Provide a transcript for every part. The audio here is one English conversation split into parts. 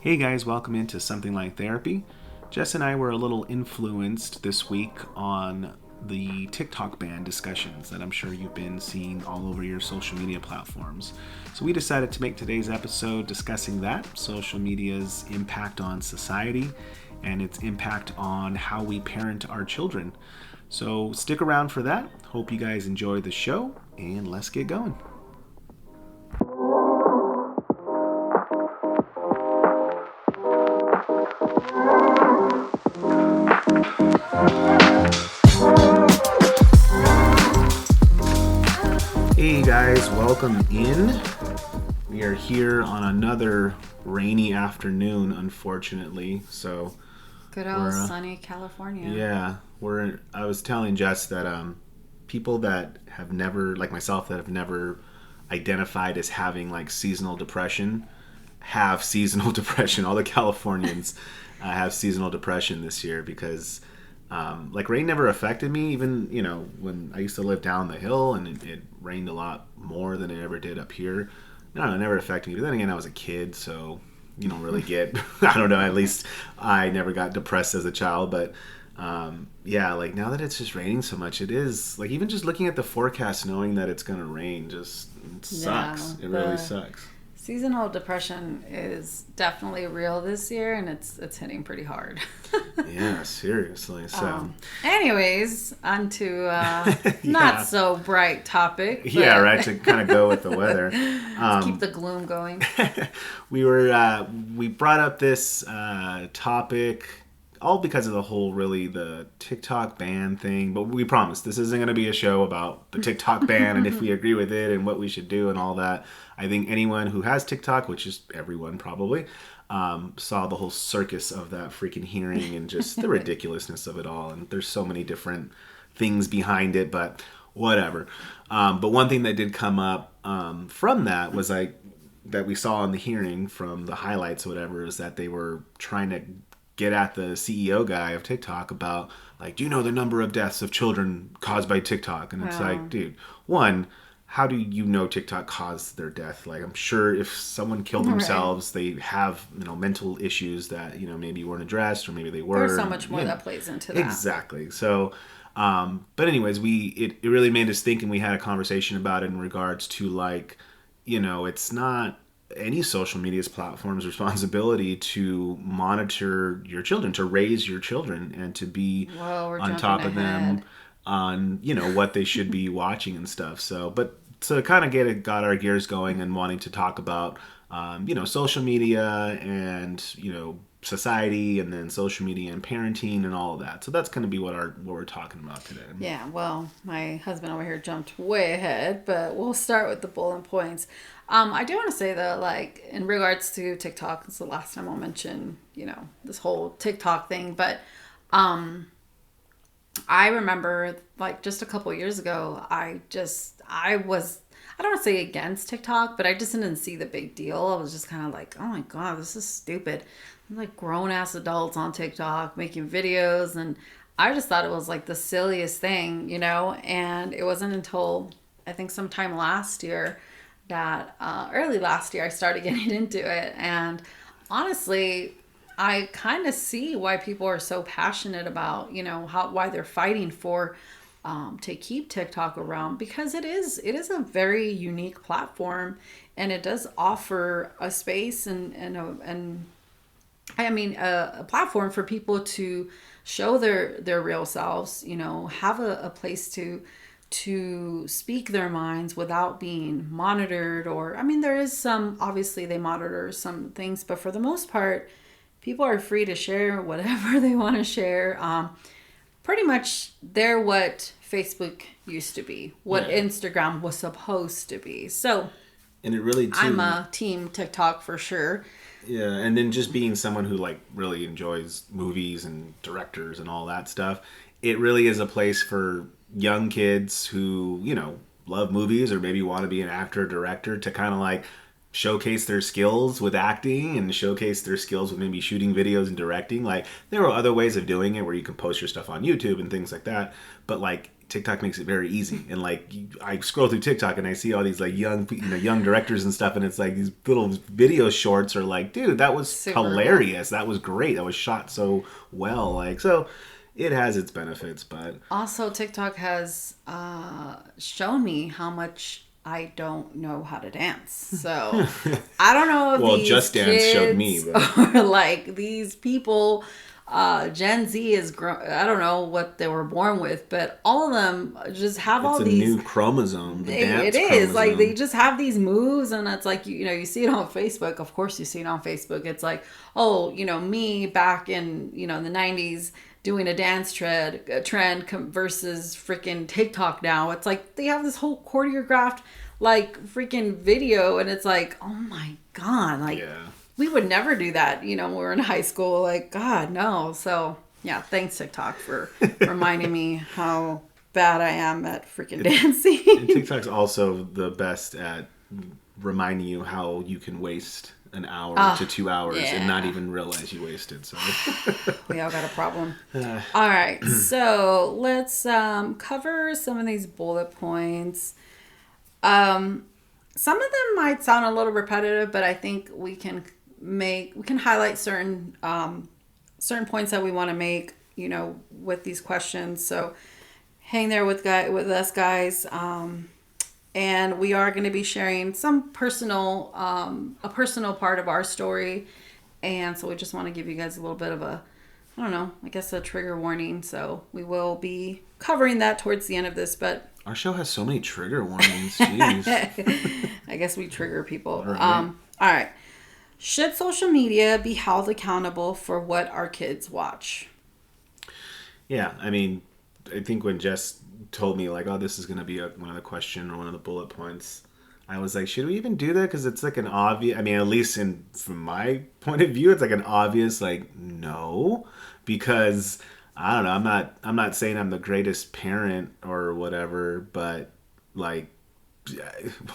Hey guys, welcome into Something Like Therapy. Jess and I were a little influenced this week on the TikTok ban discussions that I'm sure you've been seeing all over your social media platforms. So we decided to make today's episode discussing that, social media's impact on society and its impact on how we parent our children. So stick around for that. Hope you guys enjoy the show, and let's get going. Hey guys, welcome in. We are here on another rainy afternoon, unfortunately. So good old sunny California. Yeah, I was telling Jess that people that have never, like myself, that have never identified as having like seasonal depression, have seasonal depression. All the Californians have seasonal depression this year because like rain never affected me, even when I used to live down the hill and it rained a lot more than it ever did up here. No, it never affected me. But then again, I was a kid, so you don't really get I don't know, at least I never got depressed as a child. But yeah, like now that it's just raining so much, it is like even just looking at the forecast, knowing that it's gonna rain, just it sucks. It really sucks. Seasonal depression is definitely real this year, and it's hitting pretty hard. Yeah, seriously. So, anyways, on to not so bright topic. Yeah, right. To kind of go with the weather, let's keep the gloom going. we brought up this topic all because of the TikTok ban thing. But we promise this isn't going to be a show about the TikTok ban and if we agree with it and what we should do and all that. I think anyone who has TikTok, which is everyone probably, saw the whole circus of that freaking hearing and just the ridiculousness of it all. And there's so many different things behind it, but whatever. But one thing that did come up from that was that we saw in the hearing from the highlights or whatever, is that they were trying to get at the CEO guy of TikTok about, like, do you know the number of deaths of children caused by TikTok? And it's like, dude, one, how do you know TikTok caused their death? Like, I'm sure if someone killed themselves, they have, mental issues that, maybe weren't addressed or maybe they were. There's so much more that plays into that. Exactly. So, but anyways, it really made us think, and we had a conversation about it in regards to, like, it's not any social media's platform's responsibility to monitor your children, to raise your children, and to be on top of them on what they should be watching and stuff. So to kind of got our gears going and wanting to talk about social media and society, and then social media and parenting and all of that. So that's going to be what we're talking about today. Yeah, well, my husband over here jumped way ahead, but we'll start with the bullet points. I do want to say though, like in regards to TikTok, it's the last time I'll mention, this whole TikTok thing, but I remember like just a couple of years ago, I don't want to say against TikTok, but I just didn't see the big deal. I was just kind of like, oh my God, this is stupid. Like grown ass adults on TikTok making videos, and I just thought it was like the silliest thing, and it wasn't until I think sometime last year that early last year I started getting into it. And honestly, I kind of see why people are so passionate about, why they're fighting for to keep TikTok around, because it is a very unique platform, and it does offer a space and a platform for people to show their real selves, have a place to speak their minds without being monitored. Or there is some, obviously they monitor some things, but for the most part, people are free to share whatever they want to share. Pretty much they're what Facebook used to be, what Instagram was supposed to be. So, and it really I'm a team TikTok for sure. Yeah, and then just being someone who like really enjoys movies and directors and all that stuff, it really is a place for young kids who, love movies or maybe want to be an actor or director to kind of like showcase their skills with acting and showcase their skills with maybe shooting videos and directing. Like there are other ways of doing it where you can post your stuff on YouTube and things like that. But like TikTok makes it very easy. And like I scroll through TikTok and I see all these like young directors and stuff, and it's like these little video shorts are like, dude, that was Super hilarious. That was great. That was shot so well. Like so. It has its benefits, but Also, TikTok has shown me how much I don't know how to dance. So I don't know if well, these Just Dance showed me. kids But or like these people. Gen Z is I don't know what they were born with, but all of them just have it's all a these. new chromosome, the It dance is like they chromosome. just have these moves, and it's like you see it on Facebook. Of course, you see it on Facebook. It's like, oh, me back in the '90s doing a dance trend versus freaking TikTok now. It's like they have this whole choreographed like freaking video, and it's like, oh my god, like Yeah. we would never do that. When we were in high school. Like, God, no. So yeah, thanks TikTok for reminding me how bad I am at freaking dancing. And TikTok's also the best at reminding you how you can waste an hour to 2 hours and not yeah. even realize you wasted. So We all got a problem. All right, so let's cover some of these bullet points. Some of them might sound a little repetitive, but I think we can highlight certain points that we want to make, with these questions. So hang there with us, guys. And we are going to be sharing some a personal part of our story. And so we just want to give you guys a little bit of I don't know, I guess a trigger warning. So we will be covering that towards the end of this, but our show has so many trigger warnings. Jeez. I guess we trigger people. Right. All right. Should social media be held accountable for what our kids watch? Yeah, I mean, I think when Jess told me like, oh, this is going to be one of the question or one of the bullet points, I was like, should we even do that? Because it's like an obvious. I mean, at least from my point of view, it's like an obvious like no, because I don't know. I'm not saying I'm the greatest parent or whatever, but like,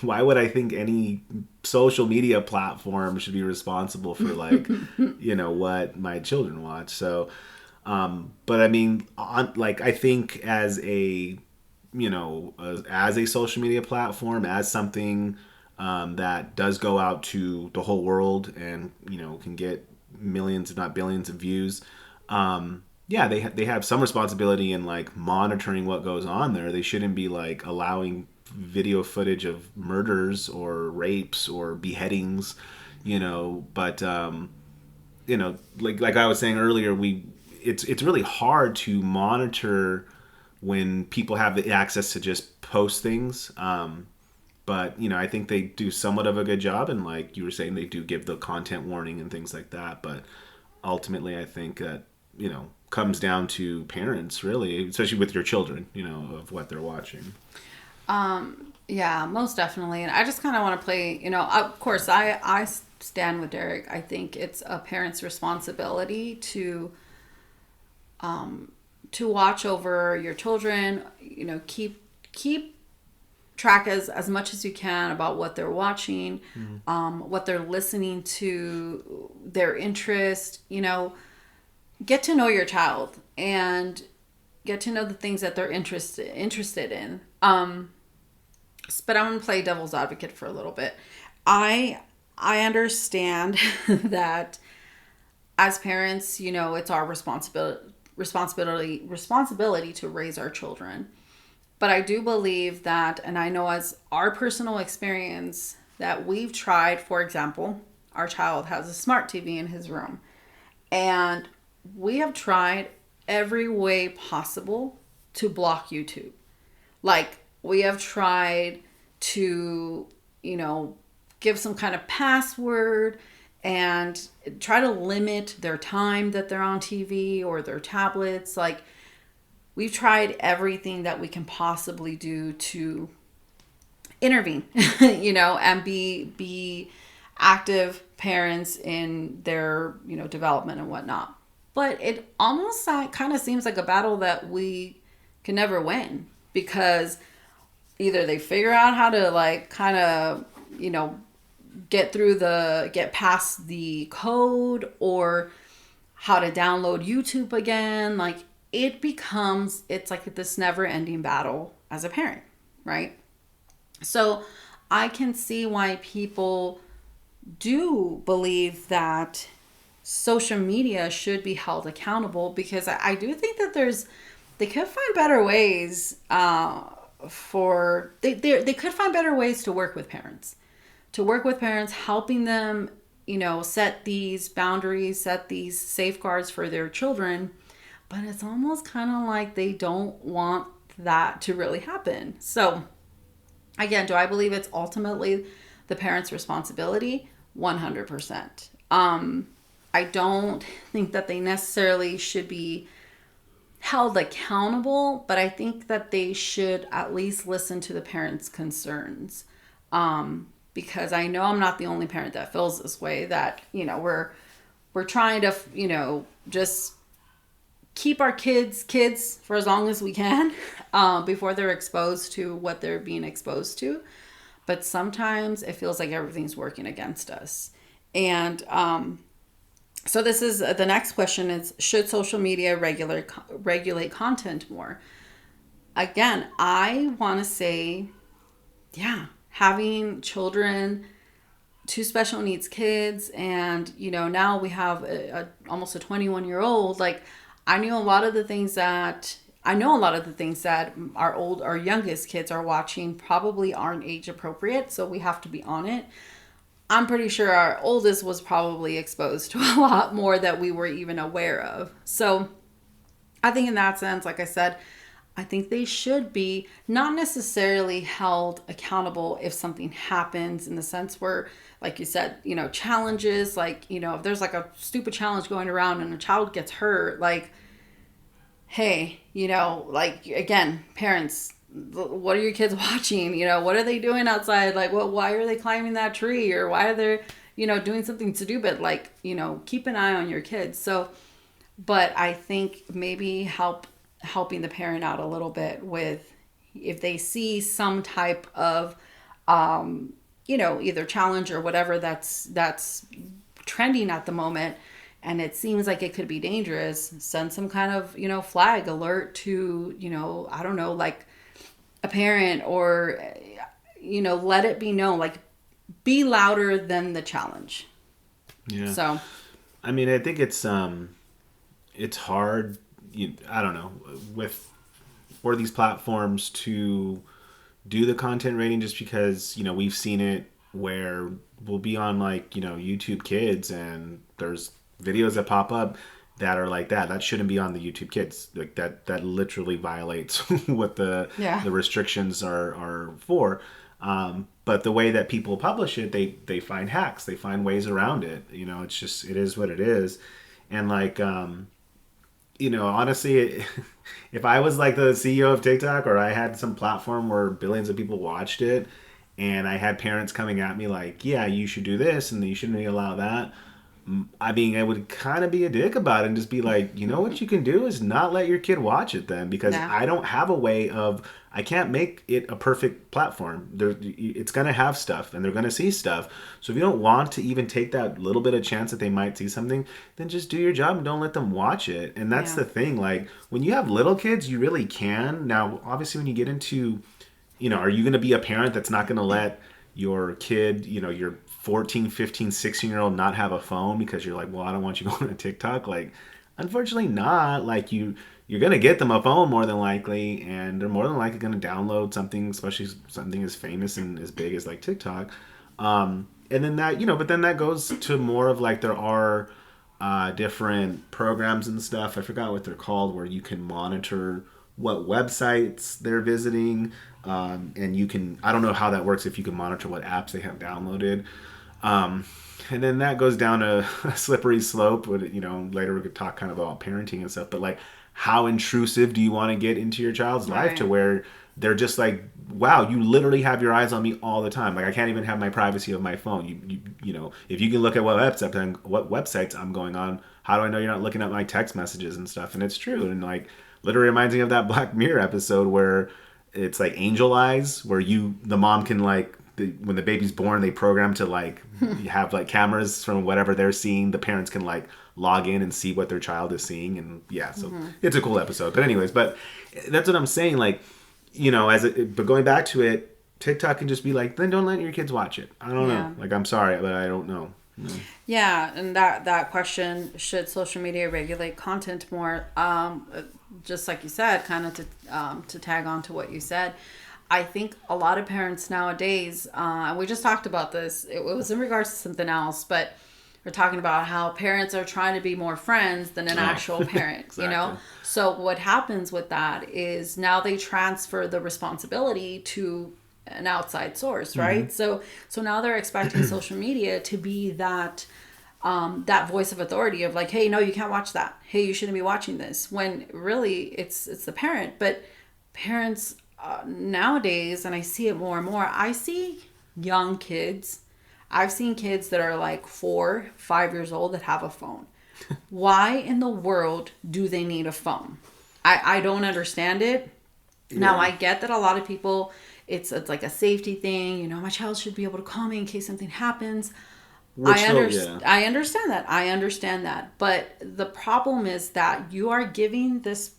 why would I think any social media platform should be responsible for like, what my children watch? So, but I mean, I think as a social media platform, as something that does go out to the whole world and can get millions, if not billions, of views. Yeah, they have some responsibility in like monitoring what goes on there. They shouldn't be like allowing video footage of murders or rapes or beheadings, But like I was saying earlier, it's really hard to monitor when people have the access to just post things. But I think they do somewhat of a good job, and like you were saying, they do give the content warning and things like that. But ultimately, I think that comes down to parents, really, especially with your children, of what they're watching. Yeah, most definitely. And I just kind of want to play, of course, I stand with Derek. I think it's a parent's responsibility to watch over your children, keep track as much as you can about what they're watching, what they're listening to, their interest, get to know your child and get to know the things that they're interested in. But I'm going to play devil's advocate for a little bit. I understand that as parents, it's our responsibility to raise our children. But I do believe that, and I know as our personal experience, that we've tried, for example, our child has a smart TV in his room. And we have tried every way possible to block YouTube. Like, we have tried to, give some kind of password and try to limit their time that they're on TV or their tablets. Like, we've tried everything that we can possibly do to intervene, and be active parents in their, development and whatnot. But it almost kind of seems like a battle that we can never win, because either they figure out how to like kind of, get past the code, or how to download YouTube again. Like, it's like this never ending battle as a parent, right? So I can see why people do believe that social media should be held accountable, because I do think that they could find better ways they could find better ways to work with parents, helping them, set these boundaries, set these safeguards for their children. But it's almost kind of like they don't want that to really happen. So, again, do I believe it's ultimately the parent's responsibility? 100%. I don't think that they necessarily should be held accountable, but I think that they should at least listen to the parents' concerns. Because I know I'm not the only parent that feels this way, that, we're trying to, just keep our kids for as long as we can, before they're exposed to what they're being exposed to. But sometimes it feels like everything's working against us. And so this is the next question is, should social media regulate content more? Again, I want to say, yeah, having children, two special needs kids, and now we have almost a 21-year-old. Like, I know a lot of the things that our youngest kids are watching probably aren't age appropriate, so we have to be on it. I'm pretty sure our oldest was probably exposed to a lot more that we were even aware of. So I think in that sense, like I said, I think they should be not necessarily held accountable if something happens, in the sense where, like you said, challenges, like, if there's like a stupid challenge going around and a child gets hurt, like, hey, like, again, parents, what are your kids watching? What are they doing outside? Like, why are they climbing that tree? Or why are they, doing something stupid? Like, keep an eye on your kids. So, but I think maybe helping the parent out a little bit with, if they see some type of, either challenge or whatever that's trending at the moment, and it seems like it could be dangerous, send some kind of, flag alert to, I don't know, like a parent, or, let it be known, like, be louder than the challenge. Yeah. So, I mean, I think it's hard. I don't know, for these platforms to do the content rating, just because we've seen it where we'll be on, like, YouTube Kids, and there's videos that pop up that are like that shouldn't be on the YouTube Kids. Like, that literally violates what the restrictions are for. But the way that people publish it, they find hacks, they find ways around it. It's just, it is what it is. And like, honestly, if I was like the CEO of TikTok, or I had some platform where billions of people watched it, and I had parents coming at me like, yeah, you should do this and you shouldn't allow that, I mean, I would kind of be a dick about it and just be like, what you can do is not let your kid watch it then, because I don't have a way of, I can't make it a perfect platform. It's going to have stuff, and they're going to see stuff. So if you don't want to even take that little bit of chance that they might see something, then just do your job and don't let them watch it. And that's the thing. Like, when you have little kids, you really can. Now, obviously, when you get into, are you going to be a parent that's not going to let your kid, your 14, 15, 16-year-old not have a phone because you're like, well, I don't want you going to TikTok? Like, unfortunately not. Like, you're going to get them a phone more than likely, and they're more than likely going to download something, especially something as famous and as big as like TikTok. And then that, but then that goes to more of like, there are different programs and stuff. I forgot what they're called, where you can monitor what websites they're visiting. And you can, I don't know how that works, if you can monitor what apps they have downloaded. And then that goes down a slippery slope. But, later we could talk kind of about parenting and stuff. But like, how intrusive do you want to get into your child's life to where they're just like, wow, you literally have your eyes on me all the time. Like, I can't even have my privacy of my phone. If you can look at what websites I'm going on, how do I know you're not looking at my text messages and stuff? And it's true. And like, literally reminds me of that Black Mirror episode where it's like angel eyes, where the mom can like when the baby's born, they program to like have like cameras from whatever they're seeing. The parents can like log in and see what their child is seeing, and yeah, so it's a cool episode. But anyways, but that's what I'm saying. Like, but going back to it, TikTok can just be like, then don't let your kids watch it. I don't know. Like, I'm sorry, but I don't know. No. Yeah, and that question, should social media regulate content more? Just like you said, kind of to tag on to what you said, I think a lot of parents nowadays, and we just talked about this, it was in regards to something else, but we're talking about how parents are trying to be more friends than an actual parent, Exactly. So what happens with that is now they transfer the responsibility to an outside source, right? So now they're expecting social media to be that that voice of authority of like, hey, no, you can't watch that. Hey, you shouldn't be watching this. When really it's the parent. But parents nowadays, and I see it more and more, I see young kids. I've seen kids that are like 4, 5 years old that have a phone. Why in the world do they need a phone? I don't understand it. Yeah. Now, I get that a lot of people, it's like a safety thing. My child should be able to call me in case something happens. I understand that. I understand that. But the problem is that you are giving this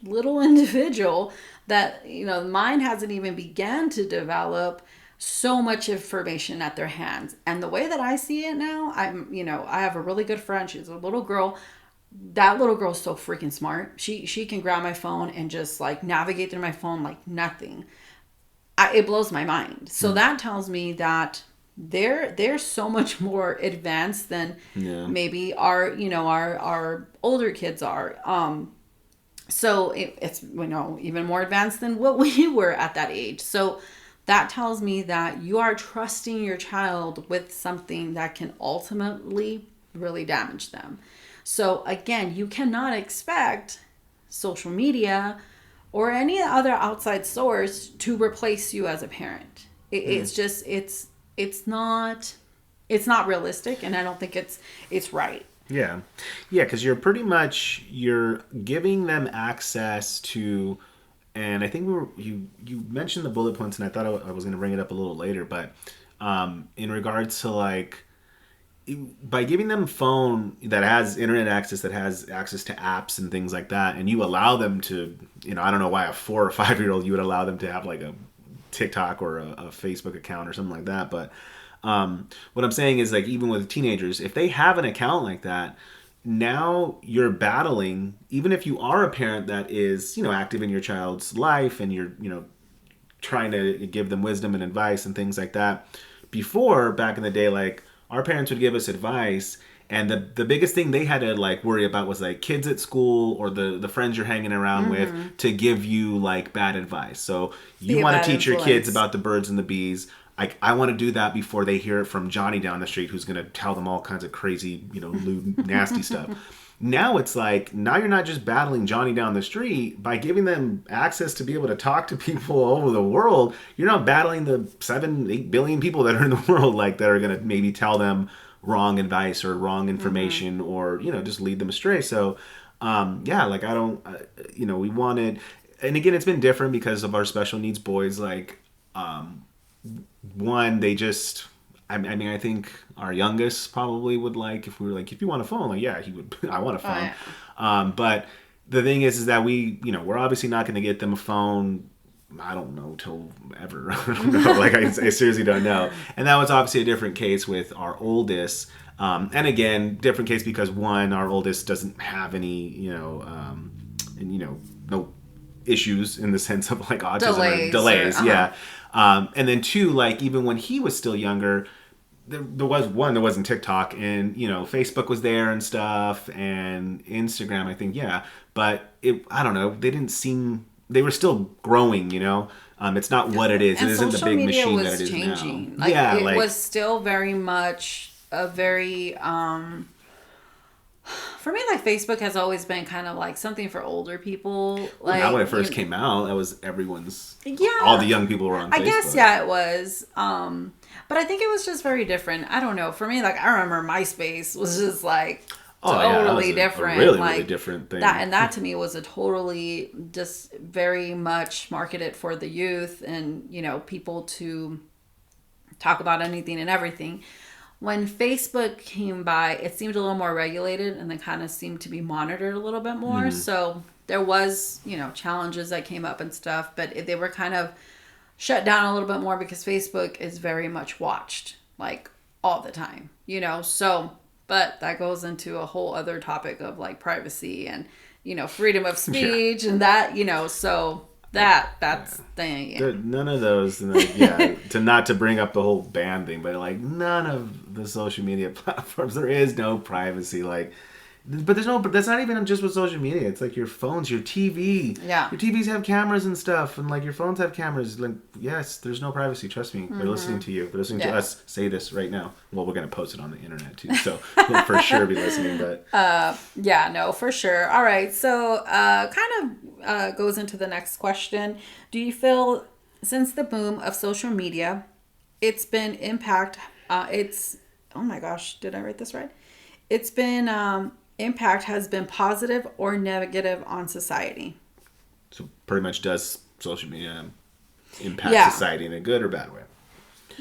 little individual that, mind hasn't even began to develop, so much information at their hands. And the way that I see it now, I have a really good friend. She's a little girl. That little girl's so freaking smart. She can grab my phone and just like navigate through my phone like nothing. It blows my mind. So that tells me that they're so much more advanced than maybe our older kids are. So it's even more advanced than what we were at that age. So that tells me that you are trusting your child with something that can ultimately really damage them. So again, you cannot expect social media or any other outside source to replace you as a parent. It's just it's not realistic, and I don't think it's right. Yeah, because you're giving them access to, and I think you mentioned the bullet points, and I thought I was going to bring it up a little later, but in regards to like, by giving them a phone that has internet access, that has access to apps and things like that, and you allow them to, I don't know why a 4 or 5-year-old you would allow them to have like a TikTok or a Facebook account or something like that, but what I'm saying is, like, even with teenagers, if they have an account like that, now you're battling, even if you are a parent that is, active in your child's life, and you're, trying to give them wisdom and advice and things like that. Before, back in the day, like, our parents would give us advice, and the biggest thing they had to like worry about was like kids at school or the friends you're hanging around with to give you like bad advice. So you want to teach your kids about the birds and the bees. I want to do that before they hear it from Johnny down the street, who's going to tell them all kinds of crazy, lewd, nasty stuff. Now it's like, now you're not just battling Johnny down the street. By giving them access to be able to talk to people all over the world, you're not battling the 7-8 billion people that are in the world, like, that are going to maybe tell them wrong advice or wrong information or, just lead them astray. So, like, I don't, we wanted, and again, it's been different because of our special needs boys, like, one, they just, I mean, I think our youngest probably would like, if we were like, if you want a phone, like, yeah, he would, I want a phone. Oh, yeah. But the thing is that we, we're obviously not going to get them a phone, I don't know, till ever. I don't know. Like, I seriously don't know. And that was obviously a different case with our oldest. And again, different case because, one, our oldest doesn't have any, no issues in the sense of like autism or delays. Yeah. And then two, like, even when he was still younger, there wasn't TikTok, and Facebook was there and stuff, and Instagram, I think, yeah, but I don't know, they were still growing, it's not what it is. And it isn't the big machine that it is changing. now. It was still very much a very for me, like, Facebook has always been kind of like something for older people. Like, now when it first came out, that was everyone's. Yeah. All the young people were on Facebook. I guess, yeah, it was. But I think it was just very different. I don't know. For me, like, I remember MySpace was just like totally different. A really different thing. That to me was a totally just very much marketed for the youth and, people to talk about anything and everything. When Facebook came by, it seemed a little more regulated and then kind of seemed to be monitored a little bit more. So there was, challenges that came up and stuff, but they were kind of shut down a little bit more because Facebook is very much watched, like all the time, So, but that goes into a whole other topic of like privacy and, freedom of speech and that, so that's none of those, like, not to bring up the whole ban thing, but like none of the social media platforms, there is no privacy. Like, but that's not even just with social media. It's like your phones, your TV. Yeah. Your TVs have cameras and stuff, and like your phones have cameras. Like, yes, there's no privacy. Trust me. They're listening to you. They're listening to us say this right now. Well, we're gonna post it on the internet too, so they'll for sure be listening. But no, for sure. All right, so kind of goes into the next question. Do you feel since the boom of social media, it's been oh my gosh, did I write this right? It's been impact has been positive or negative on society? So pretty much, does social media impact society in a good or bad way?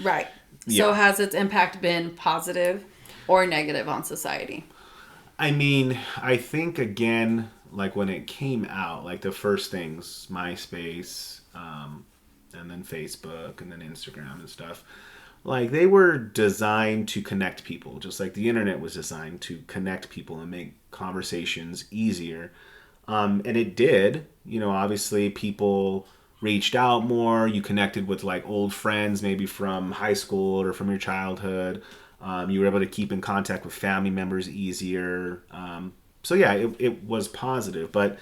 Right. So has its impact been positive or negative on society? I mean, I think, again, like when it came out, like the first things, MySpace, and then Facebook, and then Instagram and stuff, like they were designed to connect people, just like the internet was designed to connect people and make conversations easier. And it did. Obviously people reached out more. You connected with like old friends, maybe from high school or from your childhood. You were able to keep in contact with family members easier. So yeah, it was positive. But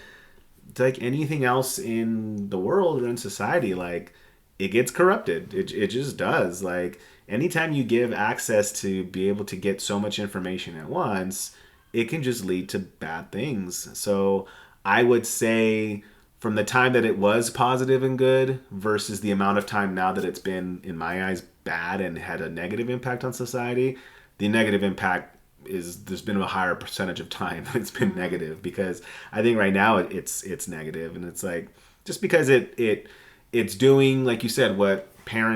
like anything else in the world or in society, like it gets corrupted. It just does. Like anytime you give access to be able to get so much information at once, it can just lead to bad things. So I would say from the time that it was positive and good versus the amount of time now that it's been, in my eyes, bad and had a negative impact on society, the negative impact is there's been a higher percentage of time that it's been negative, because I think right now it's negative, and it's like just because it's doing, like you said, what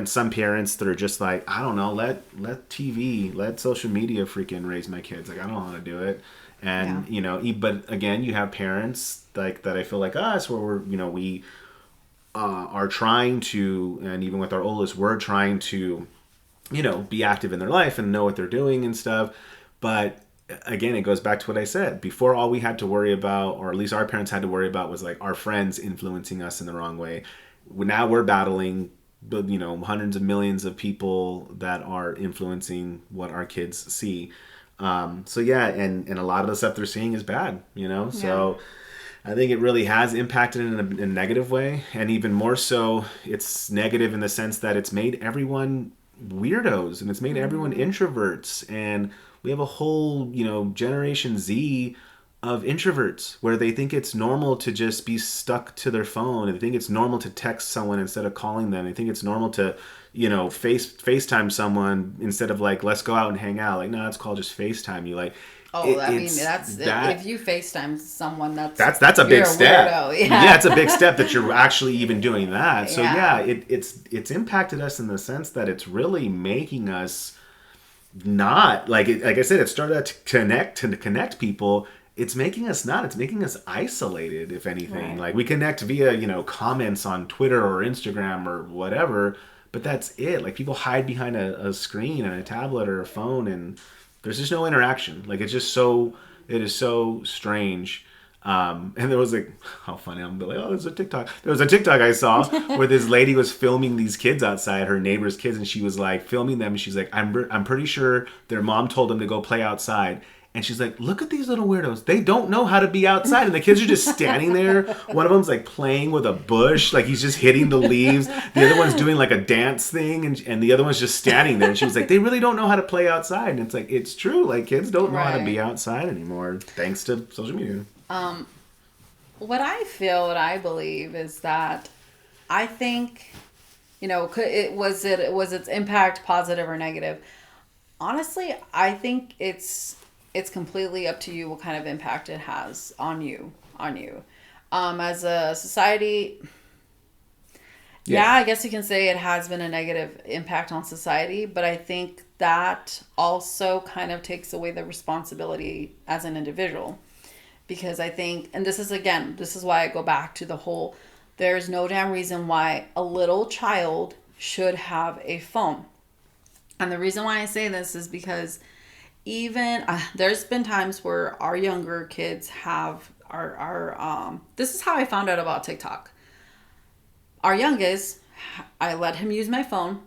some parents that are just like, I don't know, let TV, let social media freaking raise my kids. Like, I don't want to do it. And, but again, you have parents like that I feel like us, where we are trying to, and even with our oldest, we're trying to, be active in their life and know what they're doing and stuff. But again, it goes back to what I said before. All we had to worry about, or at least our parents had to worry about, was like our friends influencing us in the wrong way. Now we're battling, hundreds of millions of people that are influencing what our kids see. So yeah, and a lot of the stuff they're seeing is bad, So I think it really has impacted in a negative way, and even more so, it's negative in the sense that it's made everyone weirdos, and it's made everyone introverts, and we have a whole, Generation Z of introverts where they think it's normal to just be stuck to their phone, and they think it's normal to text someone instead of calling them. They think it's normal to, FaceTime someone instead of like, let's go out and hang out. Like, no, it's called just FaceTime you. Like, that's if you FaceTime someone, that's a big step. Yeah, it's a big step that you're actually even doing that. So it's impacted us in the sense that it's really making us not like I said, it started out to connect people. It's making us not. It's making us isolated, if anything. Right. Like we connect via comments on Twitter or Instagram or whatever, but that's it. Like people hide behind a screen and a tablet or a phone, and there's just no interaction. Like it is so strange. And there was like, how funny, I'm like, oh, there's a TikTok. There was a TikTok I saw where this lady was filming these kids outside, her neighbor's kids, and she was like filming them. And she's like, I'm pretty sure their mom told them to go play outside. And she's like, look at these little weirdos. They don't know how to be outside. And the kids are just standing there. One of them's like playing with a bush. Like he's just hitting the leaves. The other one's doing like a dance thing. And the other one's just standing there. And she was like, they really don't know how to play outside. And it's like, it's true. Like kids don't know how to be outside anymore, thanks to social media. What I believe is that I think, was its impact positive or negative? Honestly, I think it's completely up to you what kind of impact it has on you. As a society, Yeah, I guess you can say it has been a negative impact on society, but I think that also kind of takes away the responsibility as an individual. Because I think, and this is again, this is why I go back to the whole there's no damn reason why a little child should have a phone. And the reason why I say this is because even there's been times where our younger kids have our this is how I found out about TikTok. Our youngest, I let him use my phone,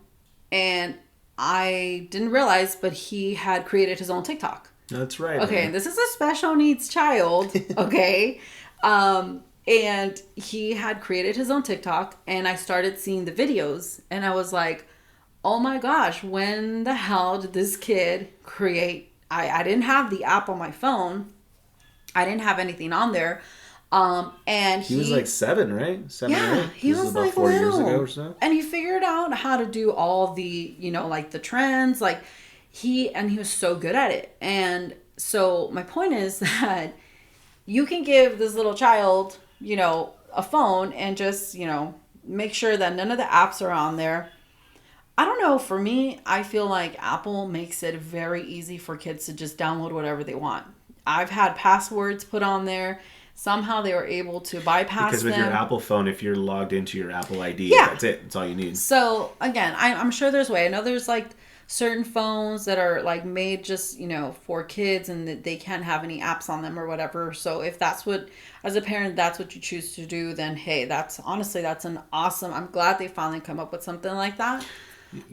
and I didn't realize, but he had created his own TikTok. That's right. Okay, Man. this is a special needs child. Okay. And he had created his own TikTok, and I started seeing the videos, and I was like, oh my gosh, when the hell did this kid create? I didn't have the app on my phone, I didn't have anything on there. And he was like 7, right? 7 or 8. He was about like 4 little. years ago or so. And he figured out how to do all the, like the trends. Like he was so good at it. And so my point is that you can give this little child, a phone and just, make sure that none of the apps are on there. I don't know. For me, I feel like Apple makes it very easy for kids to just download whatever they want. I've had passwords put on there. Somehow they were able to bypass because with them. your Apple phone, if you're logged into your Apple ID, that's it. That's all you need. So again, I'm sure there's a way. I know there's like certain phones that are like made just for kids, and that they can't have any apps on them or whatever. So if that's what, as a parent, that's what you choose to do, then hey, that's an awesome. I'm glad they finally come up with something like that.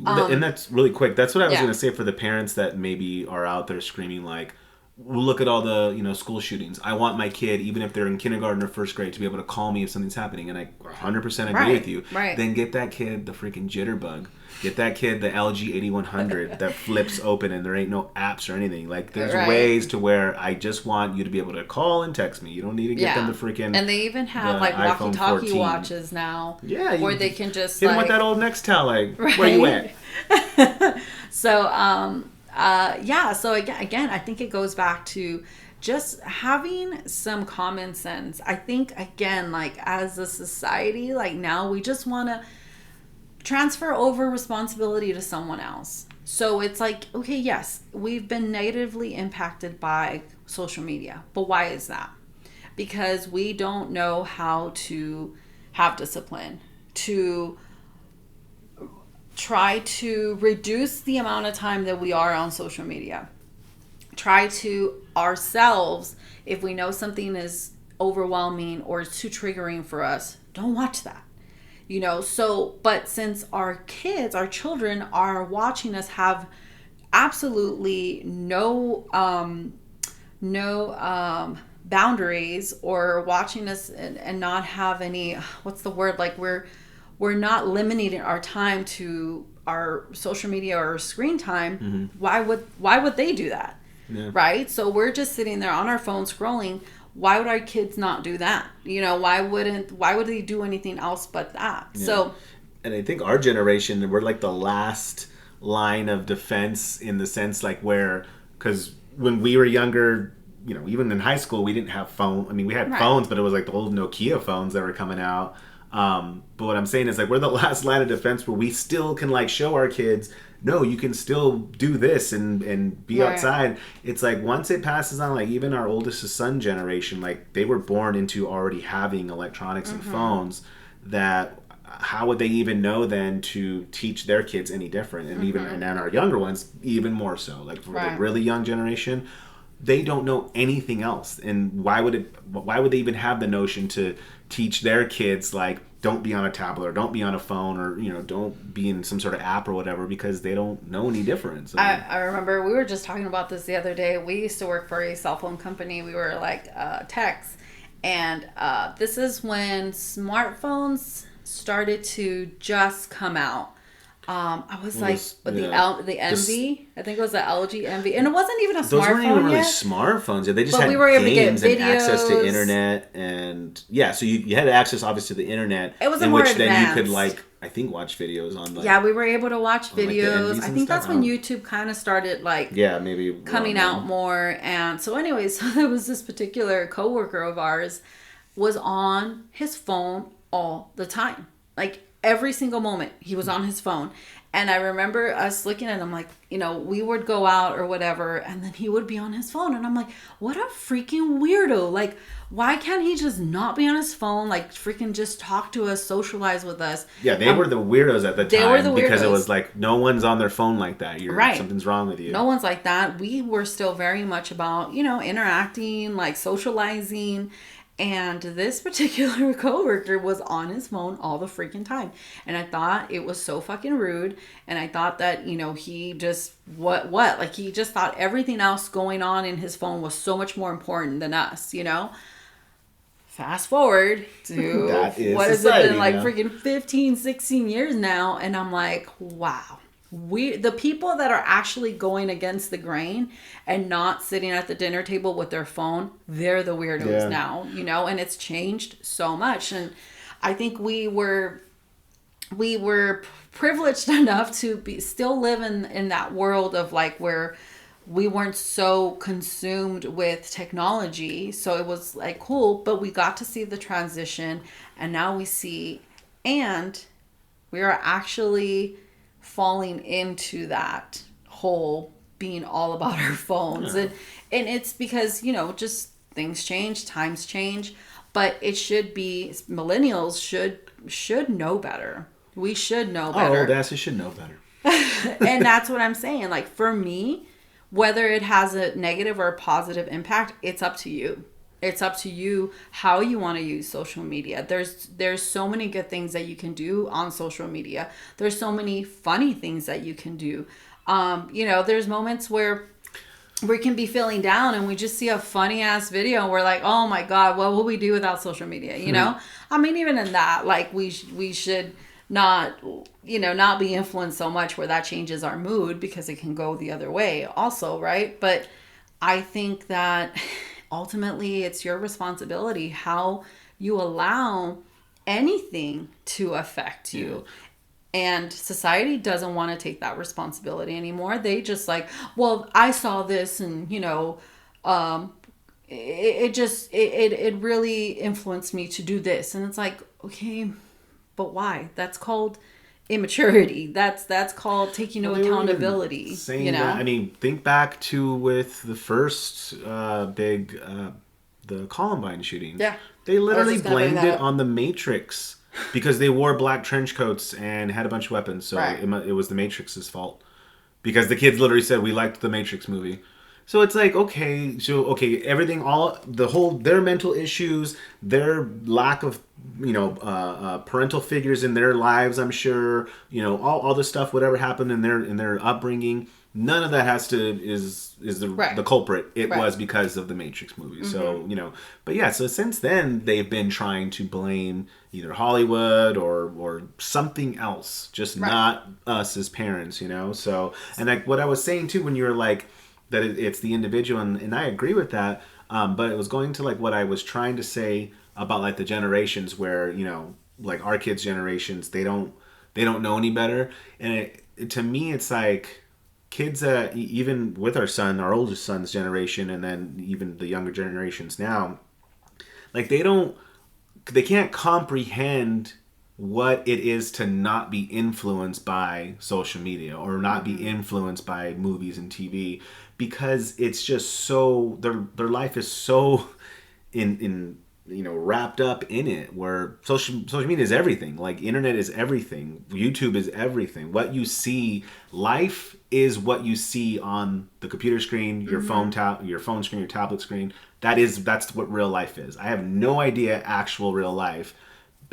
And that's really quick. That's what I was going to say for the parents that maybe are out there screaming like, well, look at all the school shootings. I want my kid, even if they're in kindergarten or first grade, to be able to call me if something's happening. And I 100% agree with you. Right. Then get that kid the freaking jitterbug. Get that kid the LG 8100 that flips open and there ain't no apps or anything. Like there's ways to where I just want you to be able to call and text me. You don't need to get them the freaking. And they even have like walkie-talkie watches now. Yeah, where they can just hit them with that old Nextel. Like where you at? So so again, I think it goes back to just having some common sense. I think again, like as a society, like now we just want to transfer over responsibility to someone else. So it's like, okay, yes, we've been negatively impacted by social media, but why is that? Because we don't know how to have discipline, to try to reduce the amount of time that we are on social media. Try to ourselves, if we know something is overwhelming or too triggering for us, don't watch that. But since our kids, our children are watching us have absolutely no boundaries, or watching us and not have any, what's the word? Like we're not limiting our time to our social media or screen time. Why would they do that? Yeah. Right? So we're just sitting there on our phone scrolling. Why would our kids not do that? Why would they do anything else but that? Yeah. So, and I think our generation, we're like the last line of defense in the sense like because when we were younger, even in high school, we didn't have phone. I mean, we had phones, but it was like the old Nokia phones that were coming out. But what I'm saying is like we're the last line of defense where we still can like show our kids, no, you can still do this and be outside. It's like once it passes on, like even our oldest son generation, like they were born into already having electronics and phones, that how would they even know then to teach their kids any different? And even and then our younger ones even more so. Like for the really young generation, they don't know anything else. And why would they even have the notion to teach their kids like don't be on a tablet or don't be on a phone or don't be in some sort of app or whatever, because they don't know any difference. I remember we were just talking about this the other day. We used to work for a cell phone company. We were like techs, and this is when smartphones started to just come out. I was the Envy. I think it was the LG Envy, and it wasn't even a smartphone. Those weren't even really smartphones. Yeah, they just had games and access to internet, and so you had access obviously to the internet. It was in more which advanced. Then you could I think watch videos on. We were able to watch videos. I think that's when YouTube kind of started maybe coming out more. And so, anyways, so there was this particular coworker of ours was on his phone all the time, like every single moment he was on his phone. And I remember us looking at him like, you know, we would go out or whatever, and then he would be on his phone. And I'm like, what a freaking weirdo. Like, why can't he just not be on his phone? Like, freaking just talk to us, socialize with us. Yeah, they were the weirdos at the time. They were the weirdos. Because it was like, no one's on their phone like that. Right. Something's wrong with you. No one's like that. We were still very much about, you know, interacting, like socializing. And this particular coworker was on his phone all the freaking time. And I thought it was so fucking rude. And I thought that, you know, he just, what? Like, he just thought everything else going on in his phone was so much more important than us, you know? Fast forward to, what has it been, like, freaking 15, 16 years now. And I'm like, wow. The people that are actually going against the grain and not sitting at the dinner table with their phone, they're the weirdos now, you know, and it's changed so much. And I think we were privileged enough to still live in that world of like where we weren't so consumed with technology. So it was like cool, but we got to see the transition, and now we see, and we are actually falling into that whole being all about our phones. And it's because, you know, just things change, times change, but it should be, millennials should know better. We should know better. Our old asses should know better. And that's what I'm saying. Like, for me, whether it has a negative or a positive impact, it's up to you. It's up to you how you want to use social media. There's so many good things that you can do on social media. There's so many funny things that you can do. You know, there's moments where we can be feeling down and we just see a funny ass video and we're like, oh my God, what will we do without social media? You know? I mean, even in that, like, we should not, you know, not be influenced so much where that changes our mood, because it can go the other way also, right? But I think that ultimately it's your responsibility how you allow anything to affect you. And society doesn't want to take that responsibility anymore. They just like, well, I saw this, and, you know, it really influenced me to do this. And it's like, okay, but why? That's called immaturity. That's called taking no accountability. You know, that, I mean, think back to with the first big the Columbine shooting. Yeah, they literally blamed it on the Matrix because they wore black trench coats and had a bunch of weapons. So it was the Matrix's fault, because the kids literally said, we liked the Matrix movie. So it's like, okay, everything, their mental issues, their lack of, you know, parental figures in their lives, I'm sure, you know, all this stuff, whatever happened in their upbringing, none of that is the culprit. It was because of the Matrix movie. Mm-hmm. So, you know, but yeah, so since then they've been trying to blame either Hollywood or something else, just not us as parents, you know. So, and like what I was saying too, when you were like, that it's the individual, and I agree with that, but it was going to like what I was trying to say about like the generations where, you know, like our kids' generations, they don't know any better. And to me, it's like kids that even with our oldest son's generation, and then even the younger generations now, like they can't comprehend what it is to not be influenced by social media or not be influenced by movies and TV, because it's just so their life is so in you know, wrapped up in it, where social media is everything. Like, internet is everything. YouTube is everything. What you see, life is what you see on the computer screen, your phone screen, your tablet screen. That's what real life is. I have no idea actual real life.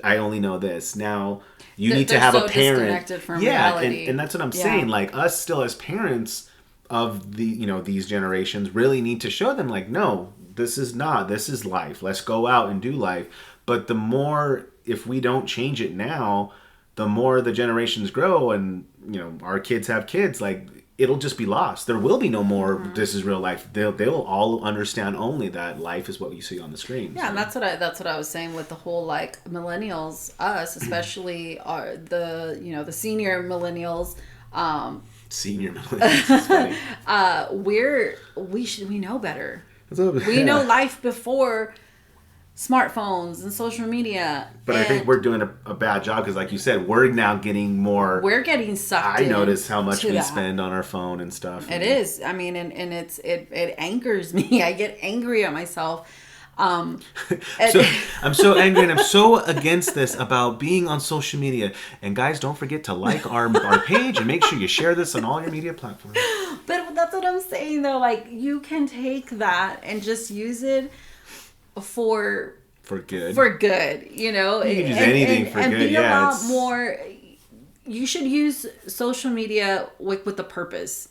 I only know this. Now, you need to have a parent. Disconnected from reality. And that's what I'm saying. Like, us still as parents of the, you know, these generations really need to show them, like, no, this is life. Let's go out and do life. But the more, if we don't change it now, the more the generations grow and, you know, our kids have kids, like, it'll just be lost. There will be no more this is real life. They'll all understand only that life is what you see on the screen. Yeah, so. And that's what I was saying with the whole, like, millennials, us especially, are the, you know, the senior millennials. Senior millennials. We know better. We know life before smartphones and social media. But I think And we're doing a bad job because, like you said, we're now getting more. we're getting sucked I in notice how much to we that. spend on our phone and stuff. It is. I mean, and it angers me. I get angry at myself. So I'm so angry and I'm so against this about being on social media. And guys, don't forget to like our page and make sure you share this on all your media platforms. But that's what I'm saying though. Like you can take that and just use it for good. For good, you know. You can use anything for and good. be Yeah, a lot more. You should use social media with a purpose.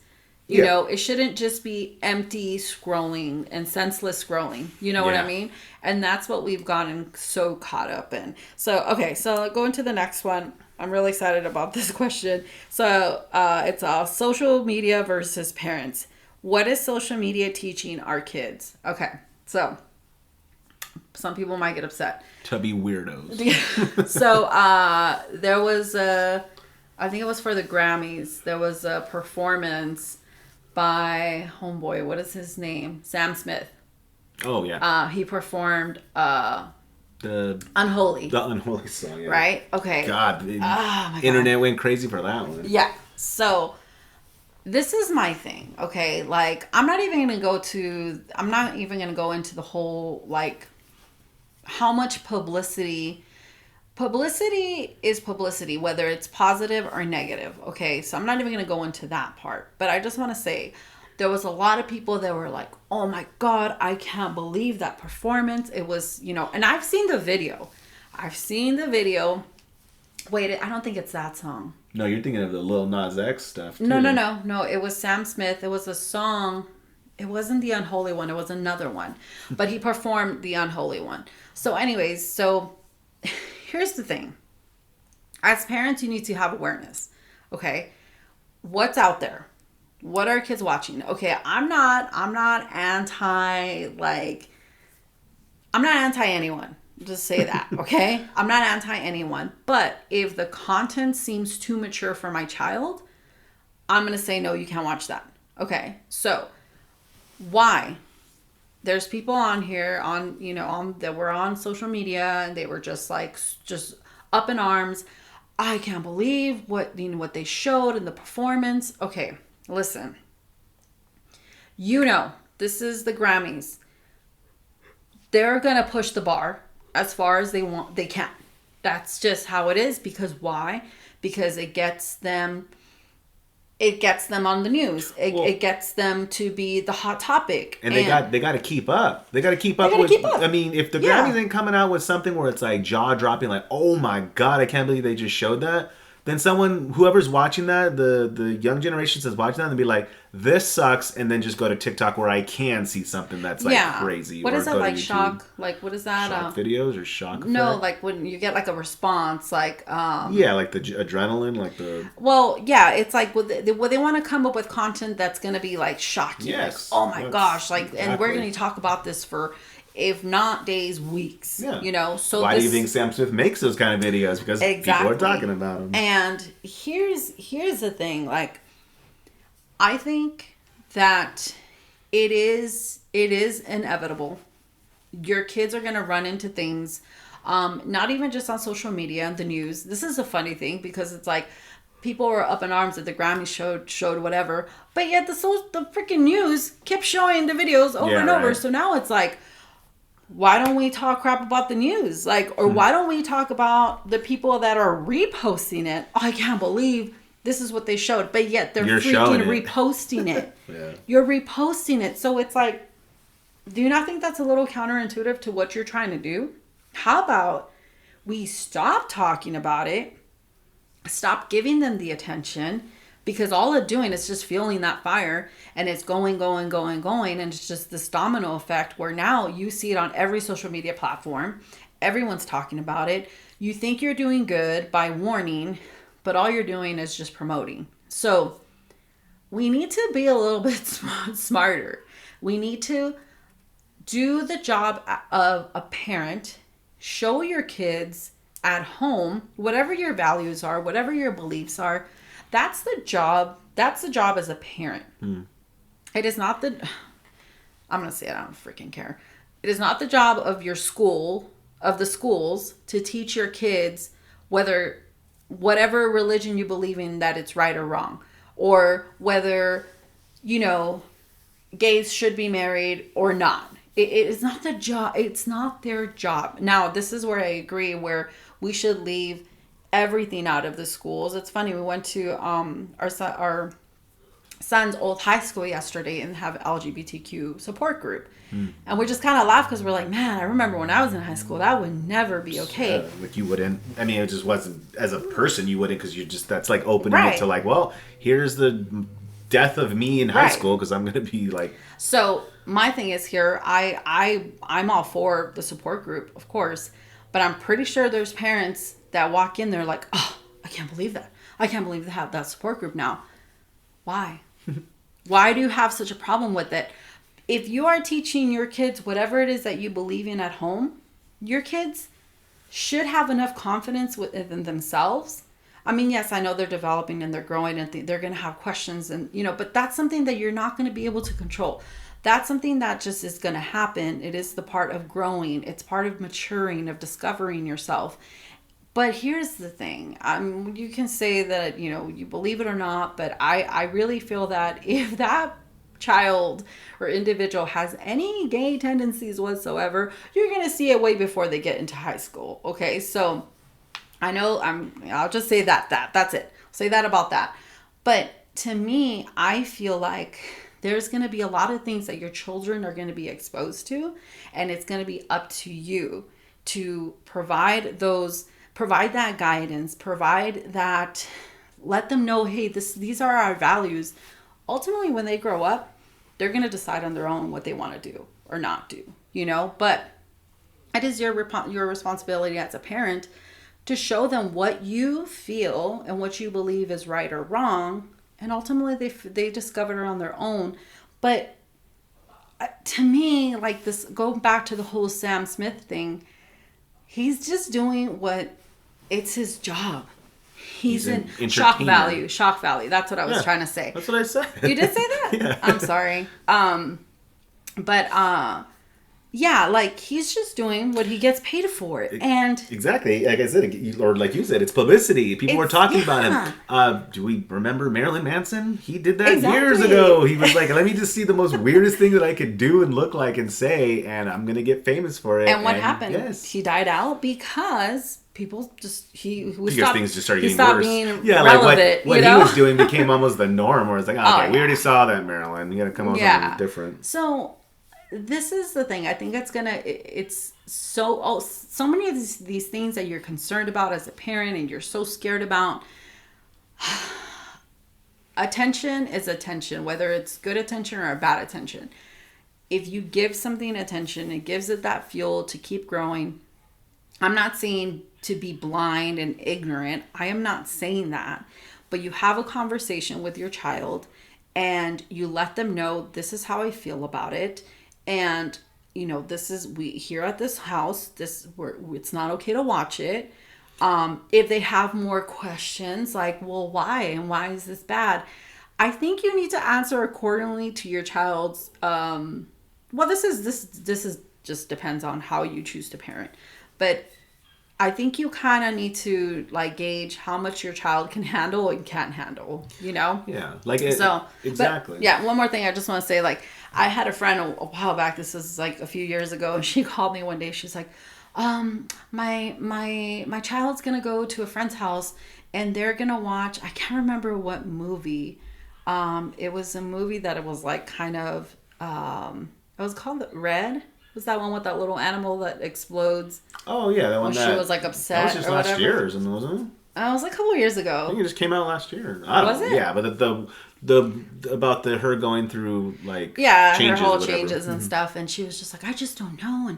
You know, it shouldn't just be empty scrolling and senseless scrolling. You know what I mean? And that's what we've gotten so caught up in. So, okay, so going to the next one. I'm really excited about this question. So, it's social media versus parents. What is social media teaching our kids? Okay, so some people might get upset. To be weirdos. So, there was I think it was for the Grammys. There was a performance by homeboy. What is his name? Sam Smith. Oh yeah. He performed the Unholy. The Unholy song. Yeah. Right? Okay. God, my internet went crazy for that one. Yeah. So this is my thing. Okay, like I'm not even gonna go into the whole like how much publicity is publicity, whether it's positive or negative. Okay, so I'm not even going to go into that part, but I just want to say there was a lot of people that were like, oh my God, I can't believe that performance. It was, and I've seen the video. Wait, I don't think it's that song. No, you're thinking of the Lil Nas X stuff, too. No. It was Sam Smith. It was a song. It wasn't the Unholy one. It was another one. But he performed the Unholy one. So anyways, here's the thing. As parents, you need to have awareness. Okay? What's out there? What are kids watching? Okay, I'm not anti anyone. Just say that, okay? I'm not anti anyone. But if the content seems too mature for my child, I'm going to say no, you can't watch that. Okay? So, why? There's people on here that were on social media and they were just up in arms. I can't believe what they showed in the performance. Okay, listen. This is the Grammys. They're going to push the bar as far as they can. That's just how it is. Because why? Because it gets them on the news. It gets them to be the hot topic. And they got to keep up. They got to keep up with. I mean, if the Grammys ain't coming out with something where it's like jaw dropping, like, oh my God, I can't believe they just showed that. Then whoever's watching that, the young generation that's watching that, and be like, this sucks, and then just go to TikTok where I can see something that's crazy. What is that, like shock? Like, what is that? Shock videos or shock effect? No, like when you get like a response, like yeah, like the adrenaline, like the. Well, yeah, it's like they want to come up with content that's going to be like shocking. Yes. Like, oh my gosh, like, exactly. And we're going to talk about this for, if not days, weeks. Yeah. So why do you think Sam Smith makes those kind of videos? Because people are talking about them. And here's the thing, like, I think that it is inevitable. Your kids are going to run into things, not even just on social media and the news. This is a funny thing because it's like people were up in arms that the Grammys showed whatever, but yet the freaking news kept showing the videos over and over. So now it's like, why don't we talk crap about the news? Like, or why don't we talk about the people that are reposting it? Oh, I can't believe this is what they showed, but yet they're freaking reposting it. Yeah. You're reposting it. So it's like, do you not think that's a little counterintuitive to what you're trying to do? How about we stop talking about it, stop giving them the attention, because all they're doing is just fueling that fire, and it's going, and it's just this domino effect where now you see it on every social media platform. Everyone's talking about it. You think you're doing good by warning, but all you're doing is just promoting. So we need to be a little bit smarter. We need to do the job of a parent. Show your kids at home whatever your values are, whatever your beliefs are. That's the job. That's the job as a parent. It is not I'm going to say it. I don't freaking care. It is not the job of your school, of the schools, to teach your kids whether whatever religion you believe in, that it's right or wrong, or whether, you know, gays should be married or not. It is not the job. It's not their job. Now, this is where I agree, where we should leave everything out of the schools. It's funny. We went to our son's old high school yesterday and have LGBTQ support group. And we just kind of laughed because we're like, man, I remember when I was in high school, that would never be okay. Like you wouldn't. I mean, it just wasn't as a person. You wouldn't because you just that's like opening Right. it to like, well, here's the death of me in high Right. school because I'm gonna be like. So my thing is here, I'm all for the support group, of course, but I'm pretty sure there's parents that walk in there like, oh, I can't believe that. I can't believe they have that support group now. Why? Why do you have such a problem with it? If you are teaching your kids whatever it is that you believe in at home, your kids should have enough confidence within themselves. I mean, yes, I know they're developing and they're growing and they're going to have questions and, you know, but that's something that you're not going to be able to control. That's something that just is going to happen. It is the part of growing. It's part of maturing, of discovering yourself. But here's the thing. You can say that, you know, you believe it or not, but I really feel that if that child or individual has any gay tendencies whatsoever, you're going to see it way before they get into high school. Okay, so I know I'll just say that's it. I'll say that about that. But to me, I feel like there's going to be a lot of things that your children are going to be exposed to, and it's going to be up to you to provide that guidance, provide that, let them know, hey, these are our values. Ultimately, when they grow up, they're going to decide on their own what they want to do or not do, you know, but it is your responsibility as a parent to show them what you feel and what you believe is right or wrong. And ultimately they discover it on their own. But to me, like this, going back to the whole Sam Smith thing, he's just doing what it's his job. He's in shock value. Shock value. That's what I was trying to say. That's what I said. You did say that? Yeah. I'm sorry. Yeah, like he's just doing what he gets paid for. And exactly, like I said, or like you said, it's publicity. People were talking about him. Do we remember Marilyn Manson? He did that years ago. He was like, let me just see the most weirdest thing that I could do and look like and say, and I'm gonna get famous for it. And what happened? Yes. He died out because people just things just started getting stopped worse. Being yeah, relevant, like what he was doing became almost the norm. Where it's like, okay, we already saw that, Marilyn. You got to come up with something different. So this is the thing. I think it's so many of these things that you're concerned about as a parent and you're so scared about. Attention is attention, whether it's good attention or bad attention. If you give something attention, it gives it that fuel to keep growing. I'm not saying to be blind and ignorant. I am not saying that. But you have a conversation with your child and you let them know, this is how I feel about it. And, you know, we here at this house, it's not okay to watch it. If they have more questions like, well, why? And why is this bad? I think you need to answer accordingly to your child's, this is just depends on how you choose to parent. But I think you kind of need to like gauge how much your child can handle and can't handle, you know? Yeah. Exactly. But, yeah. One more thing I just want to say, like, I had a friend a while back, this was like a few years ago, and she called me one day. She's like, my child's going to go to a friend's house and they're going to watch, I can't remember what movie. It was a movie that it was like kind of, it was called Red. Was that one with that little animal that explodes? Oh yeah, that one. She was like upset. That was just last year or something, wasn't it? It was like a couple of years ago. I think it just came out last year. Was it? Yeah, but the about her going through like her whole changes and stuff, and she was just like, I just don't know,